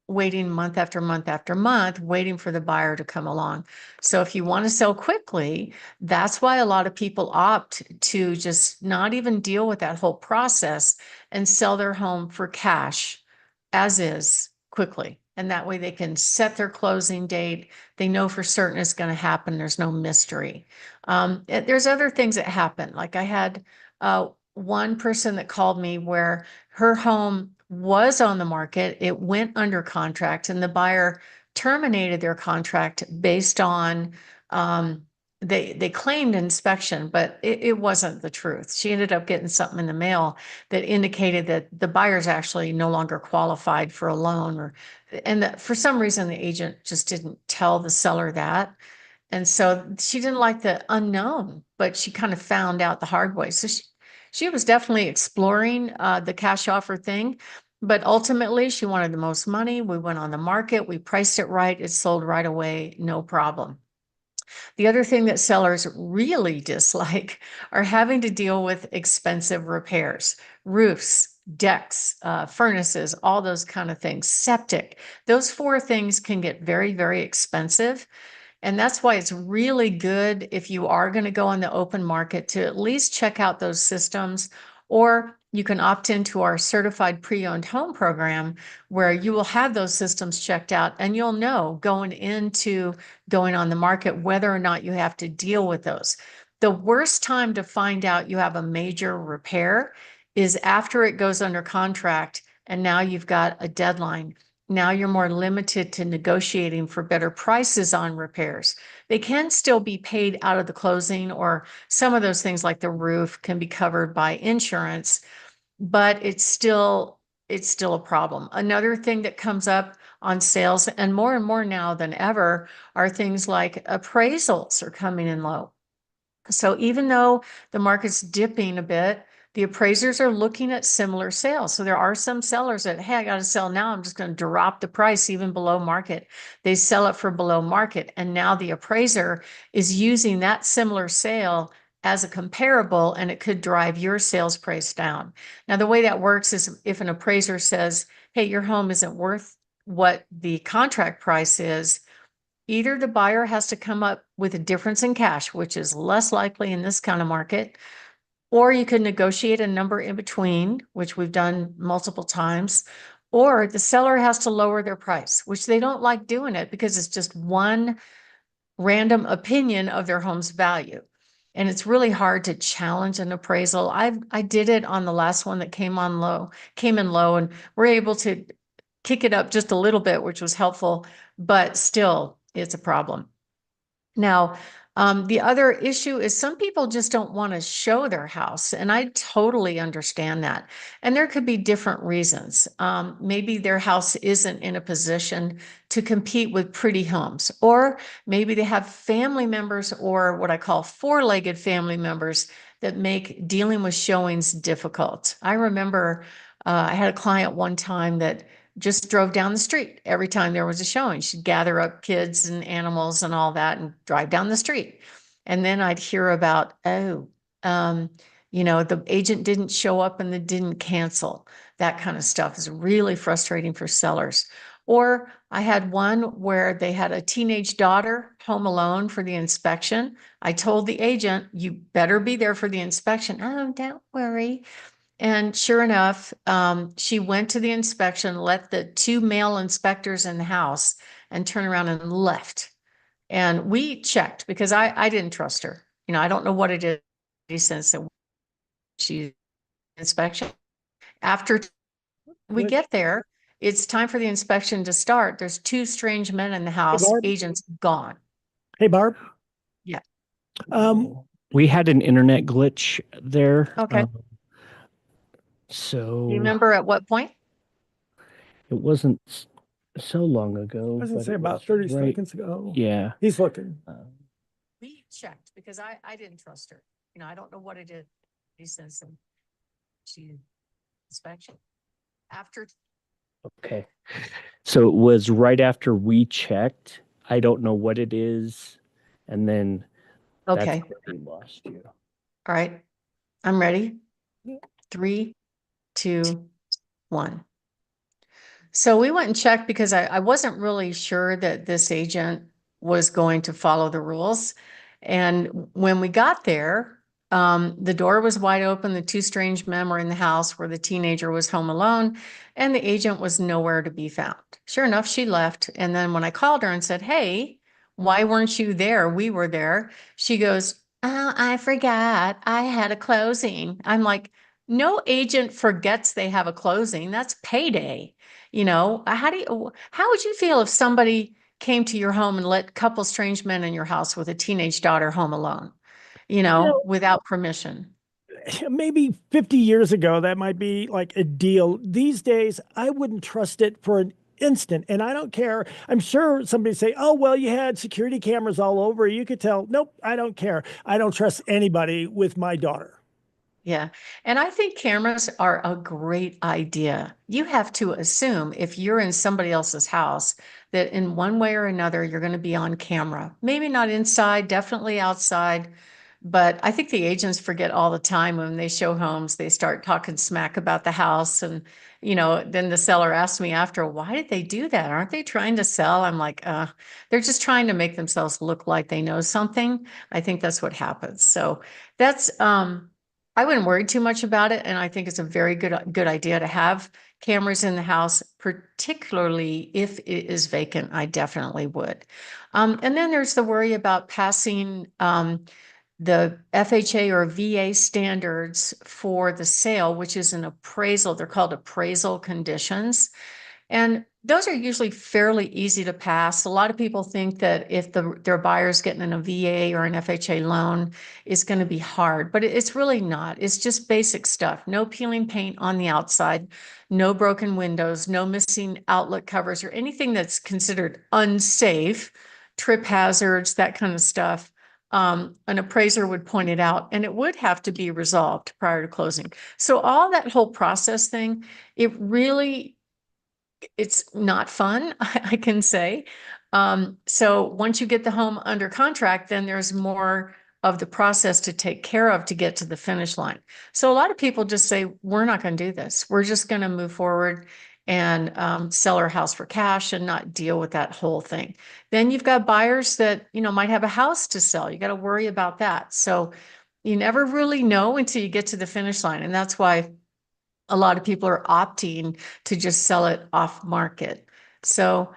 S2: waiting month after month after month, waiting for the buyer to come along. So if you want to sell quickly, that's why a lot of people opt to just not even deal with that whole process and sell their home for cash as is quickly. And that way they can set their closing date. They know for certain it's going to happen. There's no mystery. There's other things that happen. Like I had one person that called me where her home was on the market, it went under contract, and the buyer terminated their contract based on they claimed inspection, but it wasn't the truth. She ended up getting something in the mail that indicated that the buyer's actually no longer qualified for a loan, for some reason the agent just didn't tell the seller that. And so she didn't like the unknown, but she kind of found out the hard way. So she was definitely exploring the cash offer thing, but ultimately she wanted the most money. We went on the market, we priced it right, it sold right away, no problem. The other thing that sellers really dislike are having to deal with expensive repairs, roofs, decks, furnaces, all those kind of things, septic. Those four things can get very, very expensive. And that's why it's really good if you are going to go on the open market to at least check out those systems, or you can opt into our certified pre-owned home program where you will have those systems checked out and you'll know going into going on the market whether or not you have to deal with those. The worst time to find out you have a major repair is after it goes under contract and now you've got a deadline. Now you're more limited to negotiating for better prices on repairs. They can still be paid out of the closing, or some of those things like the roof can be covered by insurance, but it's still a problem. Another thing that comes up on sales, and more now than ever, are things like appraisals are coming in low. So even though the market's dipping a bit, the appraisers are looking at similar sales. So there are some sellers that, hey, I got to sell now. I'm just going to drop the price even below market. They sell it for below market. And now the appraiser is using that similar sale as a comparable, and it could drive your sales price down. Now, the way that works is if an appraiser says, hey, your home isn't worth what the contract price is, either the buyer has to come up with a difference in cash, which is less likely in this kind of market, or you can negotiate a number in between, which we've done multiple times, or the seller has to lower their price, which they don't like doing it because it's just one random opinion of their home's value. And it's really hard to challenge an appraisal. I did it on the last one that came in low, and we're able to kick it up just a little bit, which was helpful, but still it's a problem. Now, the other issue is some people just don't want to show their house, and I totally understand that. And there could be different reasons. Maybe their house isn't in a position to compete with pretty homes, or maybe they have family members or what I call four-legged family members that make dealing with showings difficult. I remember I had a client one time that just drove down the street every time there was a showing. She'd gather up kids and animals and all that and drive down the street. And then I'd hear about, the agent didn't show up and they didn't cancel. That kind of stuff is really frustrating for sellers. Or I had one where they had a teenage daughter home alone for the inspection. I told the agent, you better be there for the inspection. Oh, don't worry. And sure enough, she went to the inspection, let the two male inspectors in the house, and turned around and left. And we checked because I didn't trust her. You know, I don't know what it is since she inspection. After we
S1: Good.
S2: get there, it's time for the inspection to start. There's two strange men in the house,
S1: Barb.
S2: agents gone.
S1: Hey, Barb.
S2: Yeah.
S3: We had an internet glitch there.
S2: Okay.
S3: So
S2: Do you remember at what point?
S3: it wasn't so long ago.
S1: I was gonna
S3: but
S1: say
S3: it
S1: about
S3: was
S1: 30
S3: right-
S1: seconds ago.
S3: Yeah.
S1: He's looking.
S2: We checked because I didn't trust her. You know, I don't know what it is since she inspection. After
S3: Okay. So it was right after we checked. I don't know what it is. And then
S2: okay.
S3: that's where we lost you.
S2: All right. I'm ready.
S1: Yeah.
S2: 3, 2, 1. So we went and checked because I wasn't really sure that this agent was going to follow the rules. And when we got there, the door was wide open. The two strange men were in the house where the teenager was home alone, and the agent was nowhere to be found. Sure enough, she left. And then when I called her and said, "Hey, why weren't you there? We were there." She goes, "Oh, I forgot. I had a closing." I'm like, no agent forgets they have a closing. That's payday. You know, how would you feel if somebody came to your home and let a couple strange men in your house with a teenage daughter home alone, you know, without permission?
S1: Maybe 50 years ago, that might be like a deal. These days, I wouldn't trust it for an instant. And I don't care. I'm sure somebody say, oh, well, you had security cameras all over. You could tell. Nope, I don't care. I don't trust anybody with my daughter.
S2: Yeah. And I think cameras are a great idea. You have to assume if you're in somebody else's house that in one way or another, you're going to be on camera. Maybe not inside, definitely outside. But I think the agents forget all the time when they show homes, they start talking smack about the house. And, you know, then the seller asked me after, why did they do that? Aren't they trying to sell? I'm like, they're just trying to make themselves look like they know something. I think that's what happens. So that's, I wouldn't worry too much about it, and I think it's a very good idea to have cameras in the house, particularly if it is vacant. I definitely would. And then there's the worry about passing the FHA or VA standards for the sale, which is an appraisal. They're called appraisal conditions. And those are usually fairly easy to pass. A lot of people think that if their buyer's getting in a VA or an FHA loan, it's going to be hard, but it's really not. It's just basic stuff. No peeling paint on the outside, no broken windows, no missing outlet covers or anything that's considered unsafe, trip hazards, that kind of stuff. An appraiser would point it out, and it would have to be resolved prior to closing. So all that whole process thing, it's not fun, I can say. So once you get the home under contract, then there's more of the process to take care of to get to the finish line. So a lot of people just say, we're not going to do this. We're just going to move forward and sell our house for cash and not deal with that whole thing. Then you've got buyers that, you know, might have a house to sell. You got to worry about that. So you never really know until you get to the finish line. And that's why a lot of people are opting to just sell it off market. So,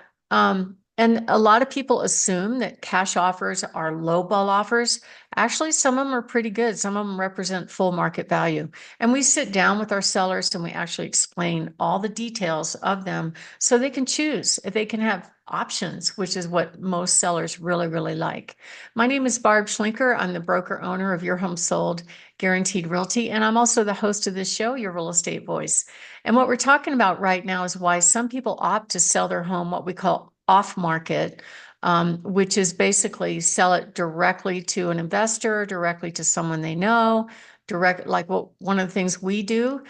S2: and a lot of people assume that cash offers are lowball offers. Actually, some of them are pretty good. Some of them represent full market value. And we sit down with our sellers and we actually explain all the details of them so they can choose, if they can have options, which is what most sellers really, really like. My name is Barb Schlinker. I'm the broker owner of Your Home Sold Guaranteed Realty. And I'm also the host of this show, Your Real Estate Voice. And what we're talking about right now is why some people opt to sell their home, what we call off market, which is basically sell it directly to an investor, directly to someone they know, one of the things we do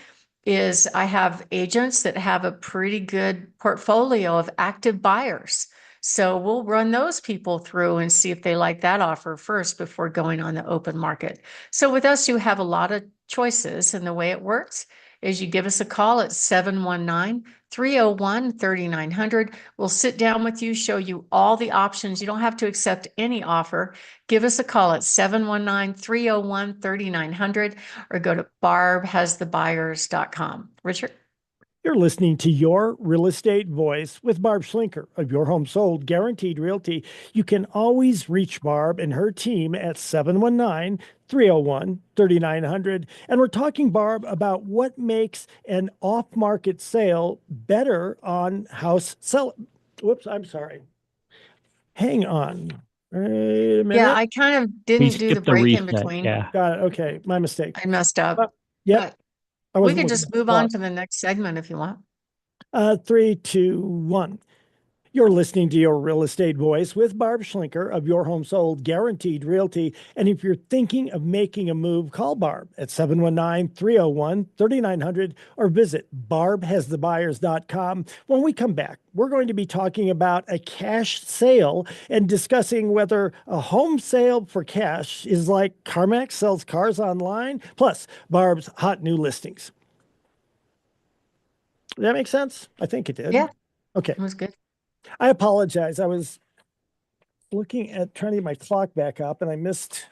S2: is I have agents that have a pretty good portfolio of active buyers. So we'll run those people through and see if they like that offer first before going on the open market. So with us, you have a lot of choices, and the way it works is you give us a call at 719-301-3900. We'll sit down with you, show you all the options. You don't have to accept any offer. Give us a call at 719-301-3900 or go to barbhasthebuyers.com. Richard?
S1: You're listening to Your Real Estate Voice with Barb Schlinker of Your Home Sold Guaranteed Realty. You can always reach Barb and her team at 719-301-3900. And we're talking, Barb, about what makes an off-market sale better on house sell. Whoops, I'm sorry. Hang on. Wait a minute.
S2: Yeah, I kind of
S3: We
S2: didn't do the
S3: skipped the
S2: break in
S3: reset.
S2: between.
S3: Yeah.
S1: Got it. Okay, my mistake.
S2: I messed up.
S1: Yep. I
S2: We
S1: wasn't
S2: could
S1: looking
S2: just
S1: at the
S2: move on
S1: clock.
S2: to the next segment if you want.
S1: 3, 2, 1. You're listening to Your Real Estate Voice with Barb Schlinker of Your Home Sold Guaranteed Realty. And if you're thinking of making a move, call Barb at 719-301-3900 or visit barbhasthebuyers.com. When we come back, we're going to be talking about a cash sale and discussing whether a home sale for cash is like CarMax sells cars online, plus Barb's hot new listings. Does that make sense? I think it did.
S2: Yeah.
S1: Okay.
S2: It was good.
S1: I apologize. I was looking at trying to get my clock back up and I missed.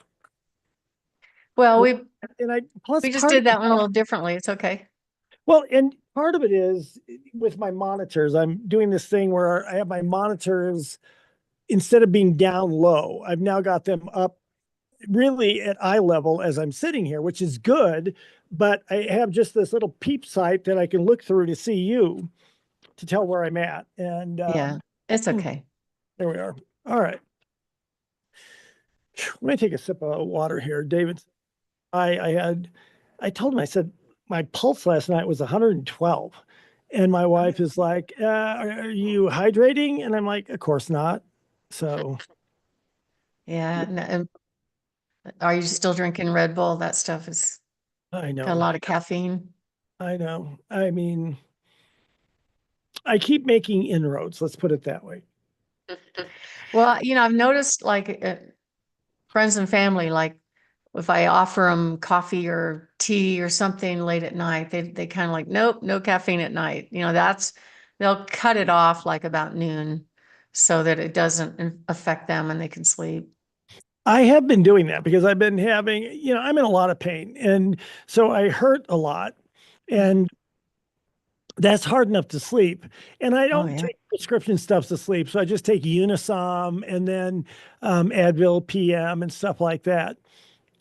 S2: Well,
S1: and I plus
S2: we just
S1: part
S2: did
S1: of
S2: that one a little differently. It's okay.
S1: well, and part of it is with my monitors. I'm doing this thing where I have my monitors instead of being down low, I've now got them up really at eye level as I'm sitting here, which is good. But I have just this little peep sight that I can look through to see you to tell where I'm at. And
S2: Yeah, it's okay.
S1: there we are. All right. Let me take a sip of water here, David. I told him, I said, my pulse last night was 112. And my wife is like, are you hydrating? And I'm like, of course not. So,
S2: Yeah. Are you still drinking Red Bull? That stuff is
S1: I
S2: got a
S1: know.
S2: lot of caffeine.
S1: I know. I mean, I keep making inroads. Let's put it that way.
S2: Well, I've noticed like friends and family, like if I offer them coffee or tea or something late at night, they kind of like, nope, no caffeine at night. They'll cut it off like about noon so that it doesn't affect them and they can sleep.
S1: I have been doing that because I've been having, I'm in a lot of pain. And so I hurt a lot. And that's hard enough to sleep. And I
S2: Oh,
S1: don't
S2: yeah.
S1: take prescription stuff to sleep. So I just take Unisom and then Advil PM and stuff like that,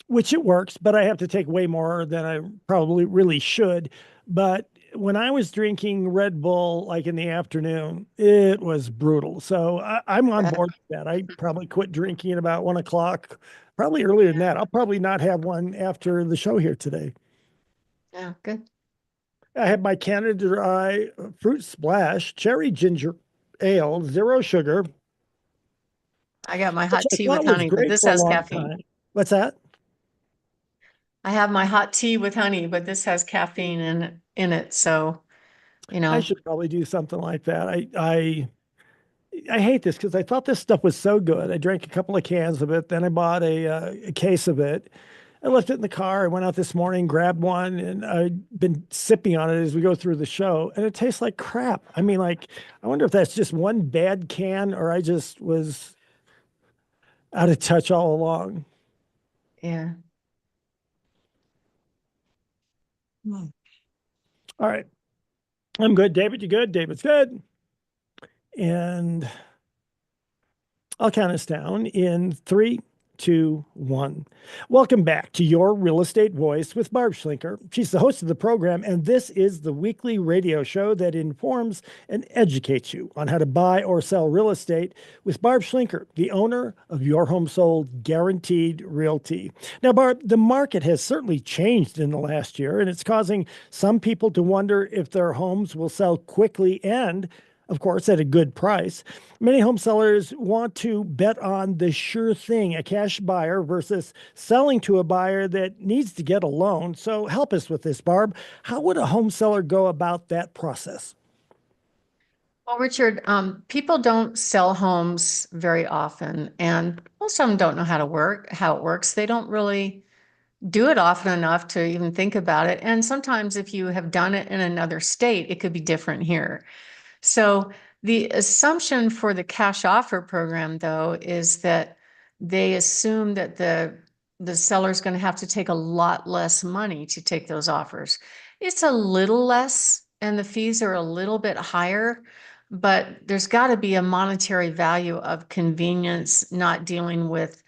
S1: which it works, but I have to take way more than I probably really should. But when I was drinking Red Bull, like in the afternoon, it was brutal. So I'm on board with that. I probably quit drinking at about 1 o'clock, probably earlier than that. I'll probably not have one after the show here today.
S2: Yeah, good.
S1: I had my Canada Dry Fruit Splash Cherry Ginger Ale, 0 sugar.
S2: I got my
S1: Which
S2: hot
S1: I
S2: tea
S1: thought
S2: with
S1: was
S2: honey, but
S1: great
S2: this
S1: for a
S2: has
S1: long
S2: caffeine.
S1: time. What's that?
S2: I have my hot tea with honey, but this has caffeine in it. So,
S1: I should probably do something like that. I hate this because I thought this stuff was so good. I drank a couple of cans of it, then I bought a case of it. I left it in the car. I went out this morning, grabbed one, and I've been sipping on it as we go through the show, and it tastes like crap. I mean, like, I wonder if that's just one bad can or I just was out of touch all along.
S2: yeah.
S1: All right. I'm good. David, you good? David's good. And I'll count us down in 3, 2, 1. Welcome back to Your Real Estate Voice with Barb Schlinker. She's the host of the program, and this is the weekly radio show that informs and educates you on how to buy or sell real estate with Barb Schlinker, the owner of Your Home Sold Guaranteed Realty. Now, Barb, the market has certainly changed in the last year, and it's causing some people to wonder if their homes will sell quickly and of course, at a good price. Many home sellers want to bet on the sure thing, a cash buyer versus selling to a buyer that needs to get a loan. So help us with this, Barb. How would a home seller go about that process?
S2: Well, Richard, people don't sell homes very often, and most of them don't know how it works. They don't really do it often enough to even think about it. And sometimes if you have done it in another state, it could be different here. So the assumption for the cash offer program, though, is that they assume that the seller is going to have to take a lot less money to take those offers. It's a little less, and the fees are a little bit higher, but there's got to be a monetary value of convenience, not dealing with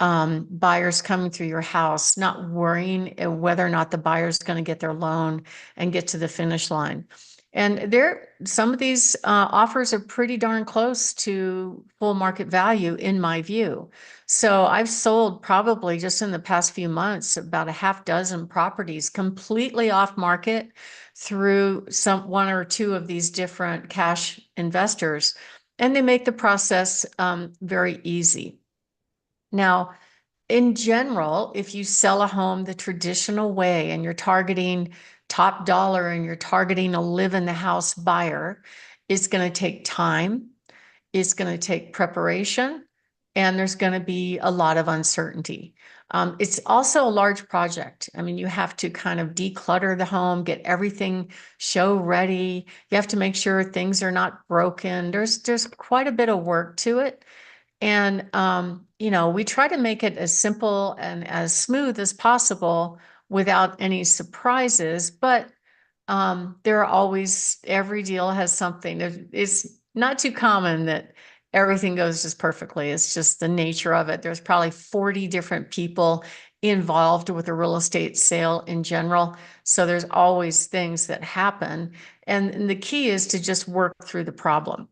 S2: buyers coming through your house, not worrying whether or not the buyer's going to get their loan and get to the finish line. And some of these offers are pretty darn close to full market value in my view. So I've sold probably just in the past few months about a half dozen properties completely off market through one or two of these different cash investors, and they make the process very easy. Now, in general, if you sell a home the traditional way and you're targeting top dollar and you're targeting a live in the house buyer, it's going to take time, it's going to take preparation, and there's going to be a lot of uncertainty. It's also a large project. I mean, you have to kind of declutter the home, get everything show ready. You have to make sure things are not broken. There's quite a bit of work to it. And, we try to make it as simple and as smooth as possible without any surprises. But there are always, every deal has something. It's not too common that everything goes just perfectly. It's just the nature of it. There's probably 40 different people involved with a real estate sale in general. So there's always things that happen. And the key is to just work through the problem.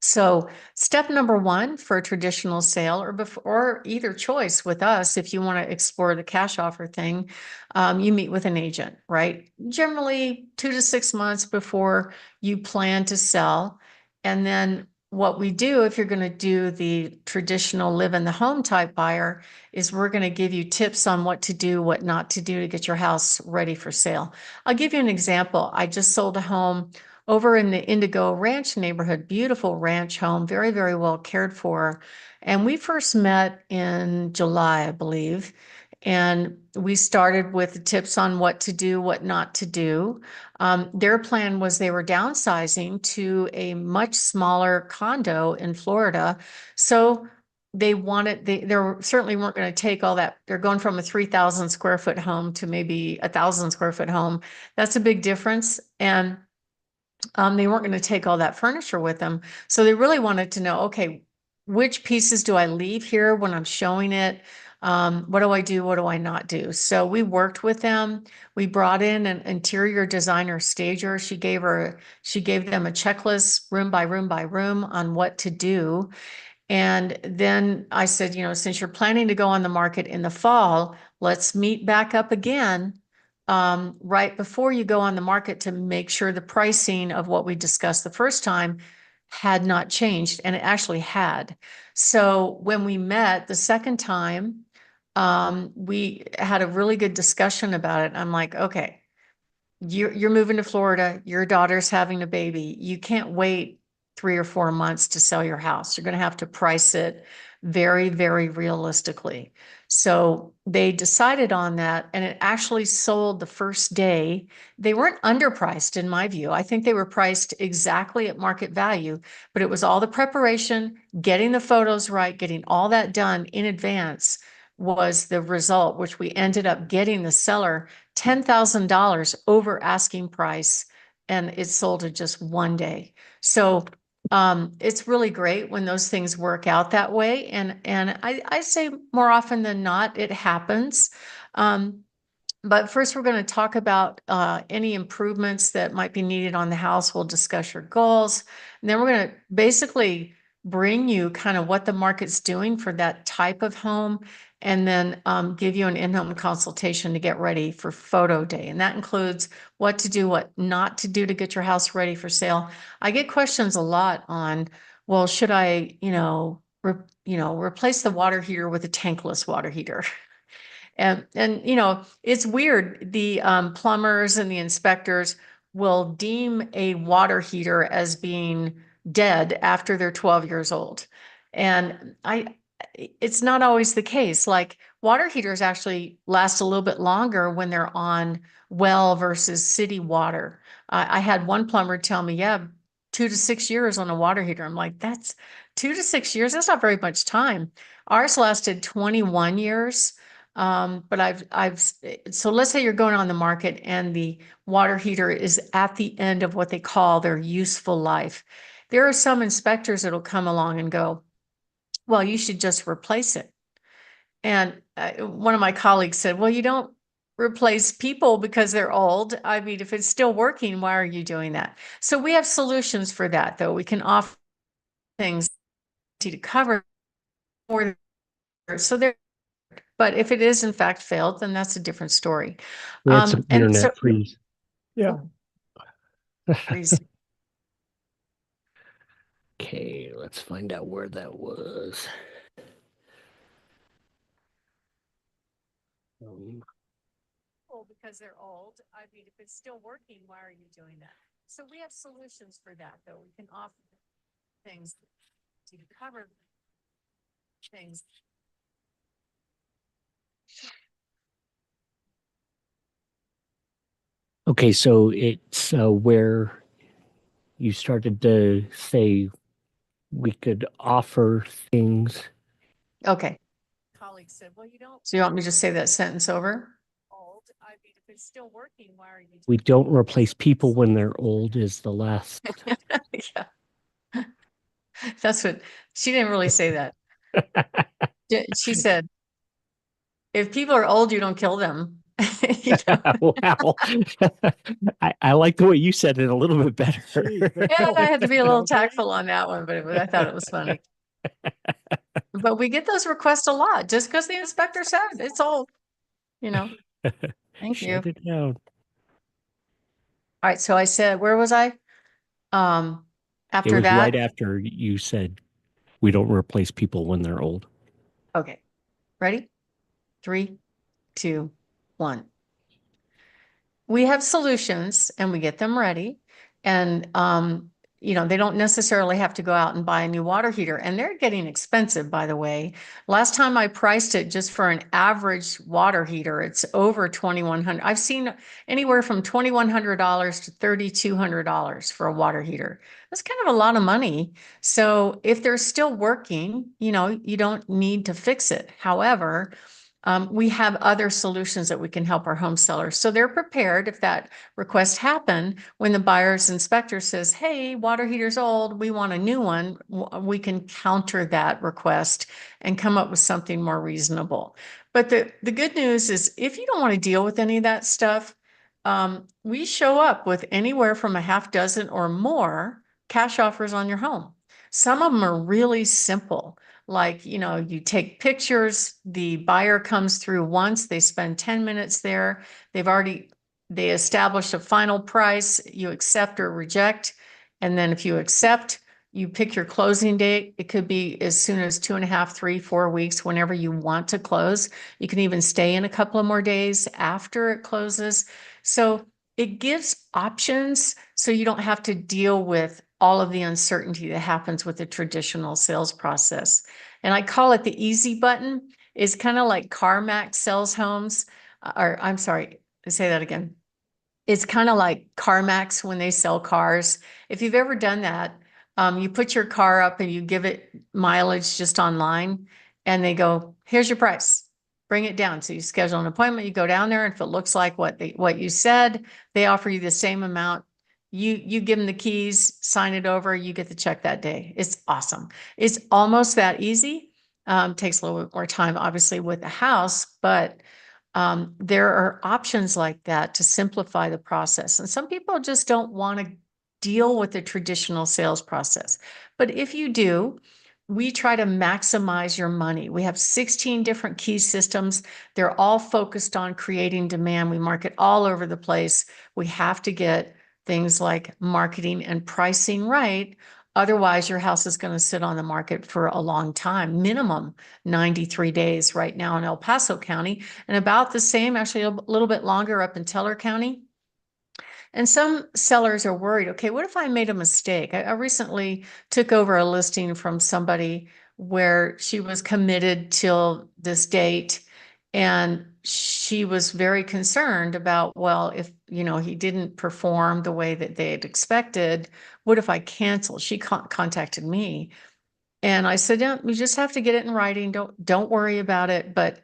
S2: So step number one for a traditional sale or either choice with us, if you want to explore the cash offer thing, you meet with an agent, right? Generally 2 to 6 months before you plan to sell. And then what we do, if you're going to do the traditional live in the home type buyer, is we're going to give you tips on what to do, what not to do to get your house ready for sale. I'll give you an example. I just sold a home over in the Indigo Ranch neighborhood, beautiful ranch home, very, very well cared for. And we first met in July, I believe. And we started with tips on what to do, what not to do. Their plan was they were downsizing to a much smaller condo in Florida. So they certainly weren't going to take all that. They're going from a 3,000 square foot home to maybe 1,000 square foot home. That's a big difference. And they weren't going to take all that furniture with them. So they really wanted to know, okay, which pieces do I leave here when I'm showing it? What do I do? What do I not do? So we worked with them. We brought in an interior designer stager. She gave them a checklist room by room by room on what to do. And then I said, since you're planning to go on the market in the fall, let's meet back up again right before you go on the market to make sure the pricing of what we discussed the first time had not changed. And it actually had. So when we met the second time, we had a really good discussion about it. I'm like, okay, you're moving to Florida, your daughter's having a baby. You can't wait 3 or 4 months to sell your house. You're going to have to price it very, very realistically. So they decided on that, and it actually sold the first day. They weren't underpriced in my view. I think they were priced exactly at market value, but it was all the preparation, getting the photos right, getting all that done in advance was the result, which we ended up getting the seller $10,000 over asking price, and it sold in just one day. So it's really great when those things work out that way. And I say more often than not, it happens. But first, we're going to talk about any improvements that might be needed on the house. We'll discuss your goals. And then we're going to basically bring you kind of what the market's doing for that type of home, and then give you an in-home consultation to get ready for photo day. And that includes what to do, what not to do to get your house ready for sale. I get questions a lot on, well, should I, replace the water heater with a tankless water heater? And it's weird. The plumbers and the inspectors will deem a water heater as being dead after they're 12 years old. And it's not always the case. Like water heaters actually last a little bit longer when they're on well versus city water. I had one plumber tell me, yeah, 2 to 6 years on a water heater. I'm like, that's 2 to 6 years. That's not very much time. Ours lasted 21 years. But so let's say you're going on the market and the water heater is at the end of what they call their useful life. There are some inspectors that'll come along and go, well, you should just replace it. And one of my colleagues said, well, you don't replace people because they're old. I mean, if it's still working, why are you doing that? So we have solutions for that, though. We can offer things to cover more. So there, but if it is in fact failed, then that's a different story.
S3: We had some
S2: And
S3: internet
S2: so
S3: freeze.
S1: Yeah.
S2: freeze.
S3: Okay, let's find out where that was.
S2: Because they're old. I mean, if it's still working, why are you doing that? So we have solutions for that, though. We can offer things to cover things.
S3: Okay, so it's where you started to say we could offer things.
S2: Okay. Colleague said, well, you don't. So you want me to just say that sentence over? Old. I mean, if it's still working, why are you?
S3: We don't replace people when they're old is the last.
S2: Yeah. That's what she didn't really say that. She said, if people are old, you don't kill them. You know?
S3: Wow. I like the way you said it a little bit better.
S1: Jeez, but
S2: Yeah, I had to be a little
S1: okay.
S2: tactful on that one, but I thought it was funny. But we get those requests a lot just because the inspector said it's old, you know. Thank you.
S3: Shut it down.
S2: All right, so I said, where was I?
S3: It
S2: After
S3: was
S2: that,
S3: right after you said we don't replace people when they're old.
S2: okay. Ready? 3, 2, 1. We have solutions and we get them ready. And, they don't necessarily have to go out and buy a new water heater. And they're getting expensive, by the way. Last time I priced it just for an average water heater, it's over $2,100. I've seen anywhere from $2,100 to $3,200 for a water heater. That's kind of a lot of money. So if they're still working, you don't need to fix it. However, we have other solutions that we can help our home sellers. So they're prepared if that request happened, when the buyer's inspector says, hey, water heater's old, we want a new one, we can counter that request and come up with something more reasonable. But the good news is if you don't want to deal with any of that stuff, we show up with anywhere from a half dozen or more cash offers on your home. Some of them are really simple. Like, you take pictures, the buyer comes through once, they spend 10 minutes there. They establish a final price, you accept or reject. And then if you accept, you pick your closing date. It could be as soon as 2.5, 3, 4 weeks, whenever you want to close. You can even stay in a couple of more days after it closes. So it gives options so you don't have to deal with all of the uncertainty that happens with the traditional sales process. And I call it the easy button. It's kind of like CarMax sells homes, or I'm sorry, say that again. It's kind of like CarMax when they sell cars. If you've ever done that, you put your car up and you give it mileage just online and they go, here's your price, bring it down. So you schedule an appointment, you go down there, and if it looks like what you said, they offer you the same amount. You give them the keys, sign it over, you get the check that day. It's awesome. It's almost that easy. Takes a little bit more time, obviously, with the house, but there are options like that to simplify the process. And some people just don't want to deal with the traditional sales process. But if you do, we try to maximize your money. We have 16 different key systems. They're all focused on creating demand. We market all over the place. We have to get things like marketing and pricing right. Otherwise, your house is going to sit on the market for a long time, minimum 93 days right now in El Paso County, and about the same, actually a little bit longer up in Teller County. And some sellers are worried, okay, what if I made a mistake? I recently took over a listing from somebody where she was committed till this date. And she was very concerned about, well, if, he didn't perform the way that they had expected, what if I cancel? She contacted me, and I said, yeah, we just have to get it in writing. Don't worry about it. But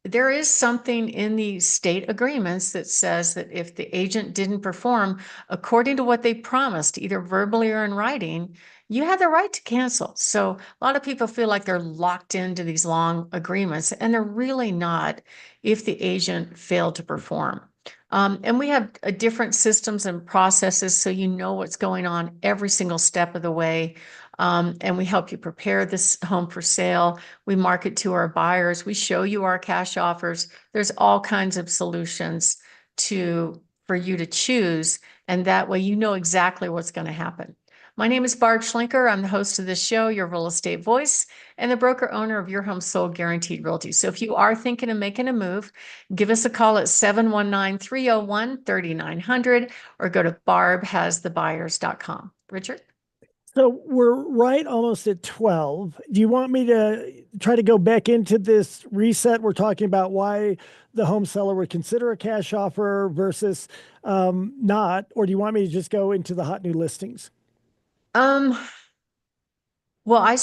S2: there is something in the state agreements that says that if the agent didn't perform according to what they promised, either verbally or in writing, you have the right to cancel. So a lot of people feel like they're locked into these long agreements, and they're really not if the agent failed to perform. And we have different systems and processes, so you know what's going on every single step of the way. And we help you prepare this home for sale. We market to our buyers. We show you our cash offers. There's all kinds of solutions for you to choose. And that way you know exactly what's going to happen. My name is Barb Schlinker. I'm the host of this show, Your Real Estate Voice, and the broker owner of Your Home Sold Guaranteed Realty. So if you are thinking of making a move, give us a call at 719-301-3900 or go to barbhasthebuyers.com. Richard?
S1: So we're right almost at 12. Do you want me to try to go back into this reset? We're talking about why the home seller would consider a cash offer versus not, or do you want me to just go into the hot new listings?
S2: Um, well,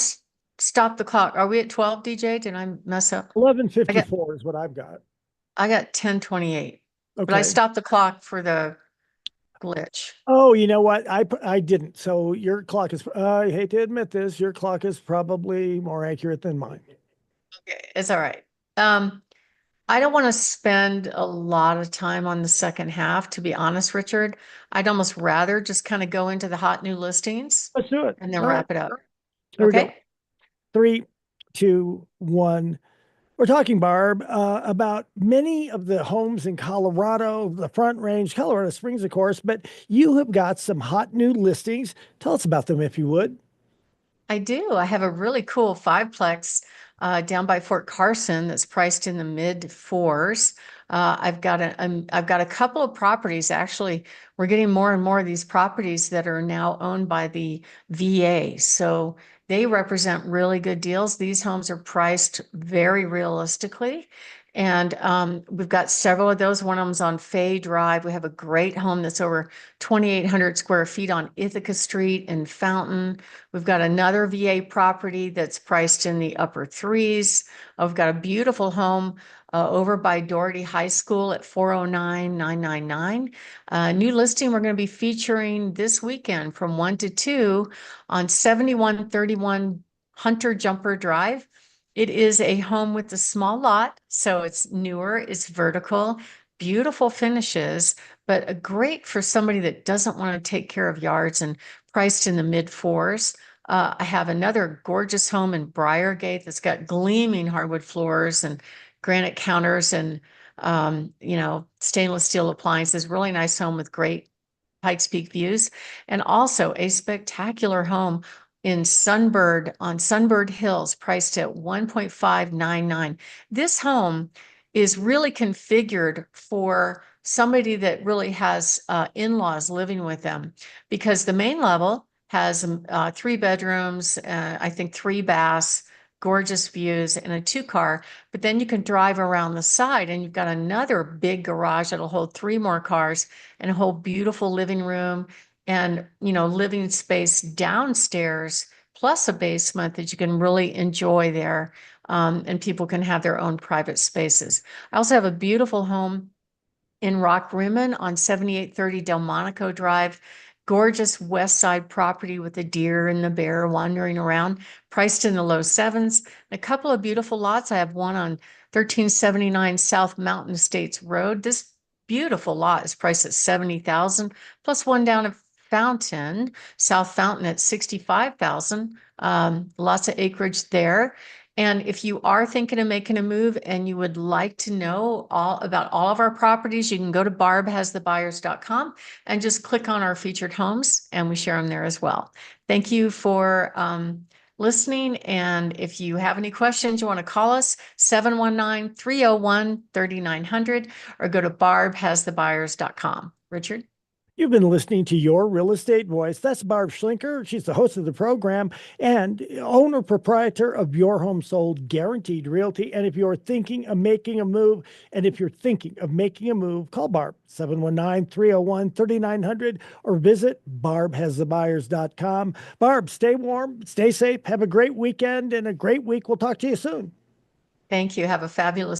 S2: stopped the clock. Are we at 12, DJ? Did I mess up?
S1: 11:54 is what I've got.
S2: I got 10:28, but I
S1: Okay.
S2: stopped the clock for the glitch.
S1: Oh, you know what? I didn't. So your clock is, I hate to admit this, your clock is probably more accurate than mine.
S2: Okay, it's all right. I don't want to spend a lot of time on the second half, to be honest, Richard. I'd almost rather just kind of go into the hot new listings
S1: Let's do it.
S2: and then
S1: All right.
S2: wrap it up.
S1: Here we go.
S2: Okay?
S1: 3, 2, 1. We're talking, Barb, about many of the homes in Colorado, the Front Range, Colorado Springs, of course, but you have got some hot new listings. Tell us about them, if you would.
S2: I do. I have a really cool fiveplex down by Fort Carson that's priced in the mid fours. I've got a couple of properties. Actually, we're getting more and more of these properties that are now owned by the VA. So they represent really good deals. These homes are priced very realistically. And we've got several of those. One of them's on Fay Drive. We have a great home that's over 2,800 square feet on Ithaca Street in Fountain. We've got another VA property that's priced in the upper threes. We've got a beautiful home over by Doherty High School at 409,999. New listing we're going to be featuring this weekend from 1 to 2 on 7131 Hunter Jumper Drive. It is a home with a small lot, so it's newer, it's vertical, beautiful finishes, but great for somebody that doesn't want to take care of yards, and priced in the mid fours. I have another gorgeous home in Briargate that's got gleaming hardwood floors and granite counters and stainless steel appliances. Really nice home with great Pikes Peak views, and also a spectacular home in Sunbird Hills, priced at 1.599. This home is really configured for somebody that really has in-laws living with them, because the main level has 3 bedrooms, I think 3 baths, gorgeous views, and a 2-car. But then you can drive around the side and you've got another big garage that'll hold 3 more cars and a whole beautiful living room and, living space downstairs, plus a basement that you can really enjoy there. And people can have their own private spaces. I also have a beautiful home in Rock Rimmon on 7830 Delmonico Drive. Gorgeous west side property with the deer and the bear wandering around, priced in the low sevens. A couple of beautiful lots. I have one on 1379 South Mountain Estates Road. This beautiful lot is priced at 70,000, plus one down at Fountain, South Fountain at 65,000. Lots of acreage there. And if you are thinking of making a move and you would like to know all about all of our properties, you can go to barbhasthebuyers.com and just click on our featured homes, and we share them there as well. Thank you for listening. And if you have any questions, you want to call us 719-301-3900 or go to barbhasthebuyers.com. Richard?
S1: You've been listening to Your Real Estate Voice. That's Barb Schlinker. She's the host of the program and owner proprietor of Your Home Sold Guaranteed Realty. And if you're thinking of making a move, call Barb 719-301-3900 or visit barbhasthebuyers.com. Barb, stay warm, stay safe, have a great weekend and a great week. We'll talk to you soon.
S2: Thank you. Have a fabulous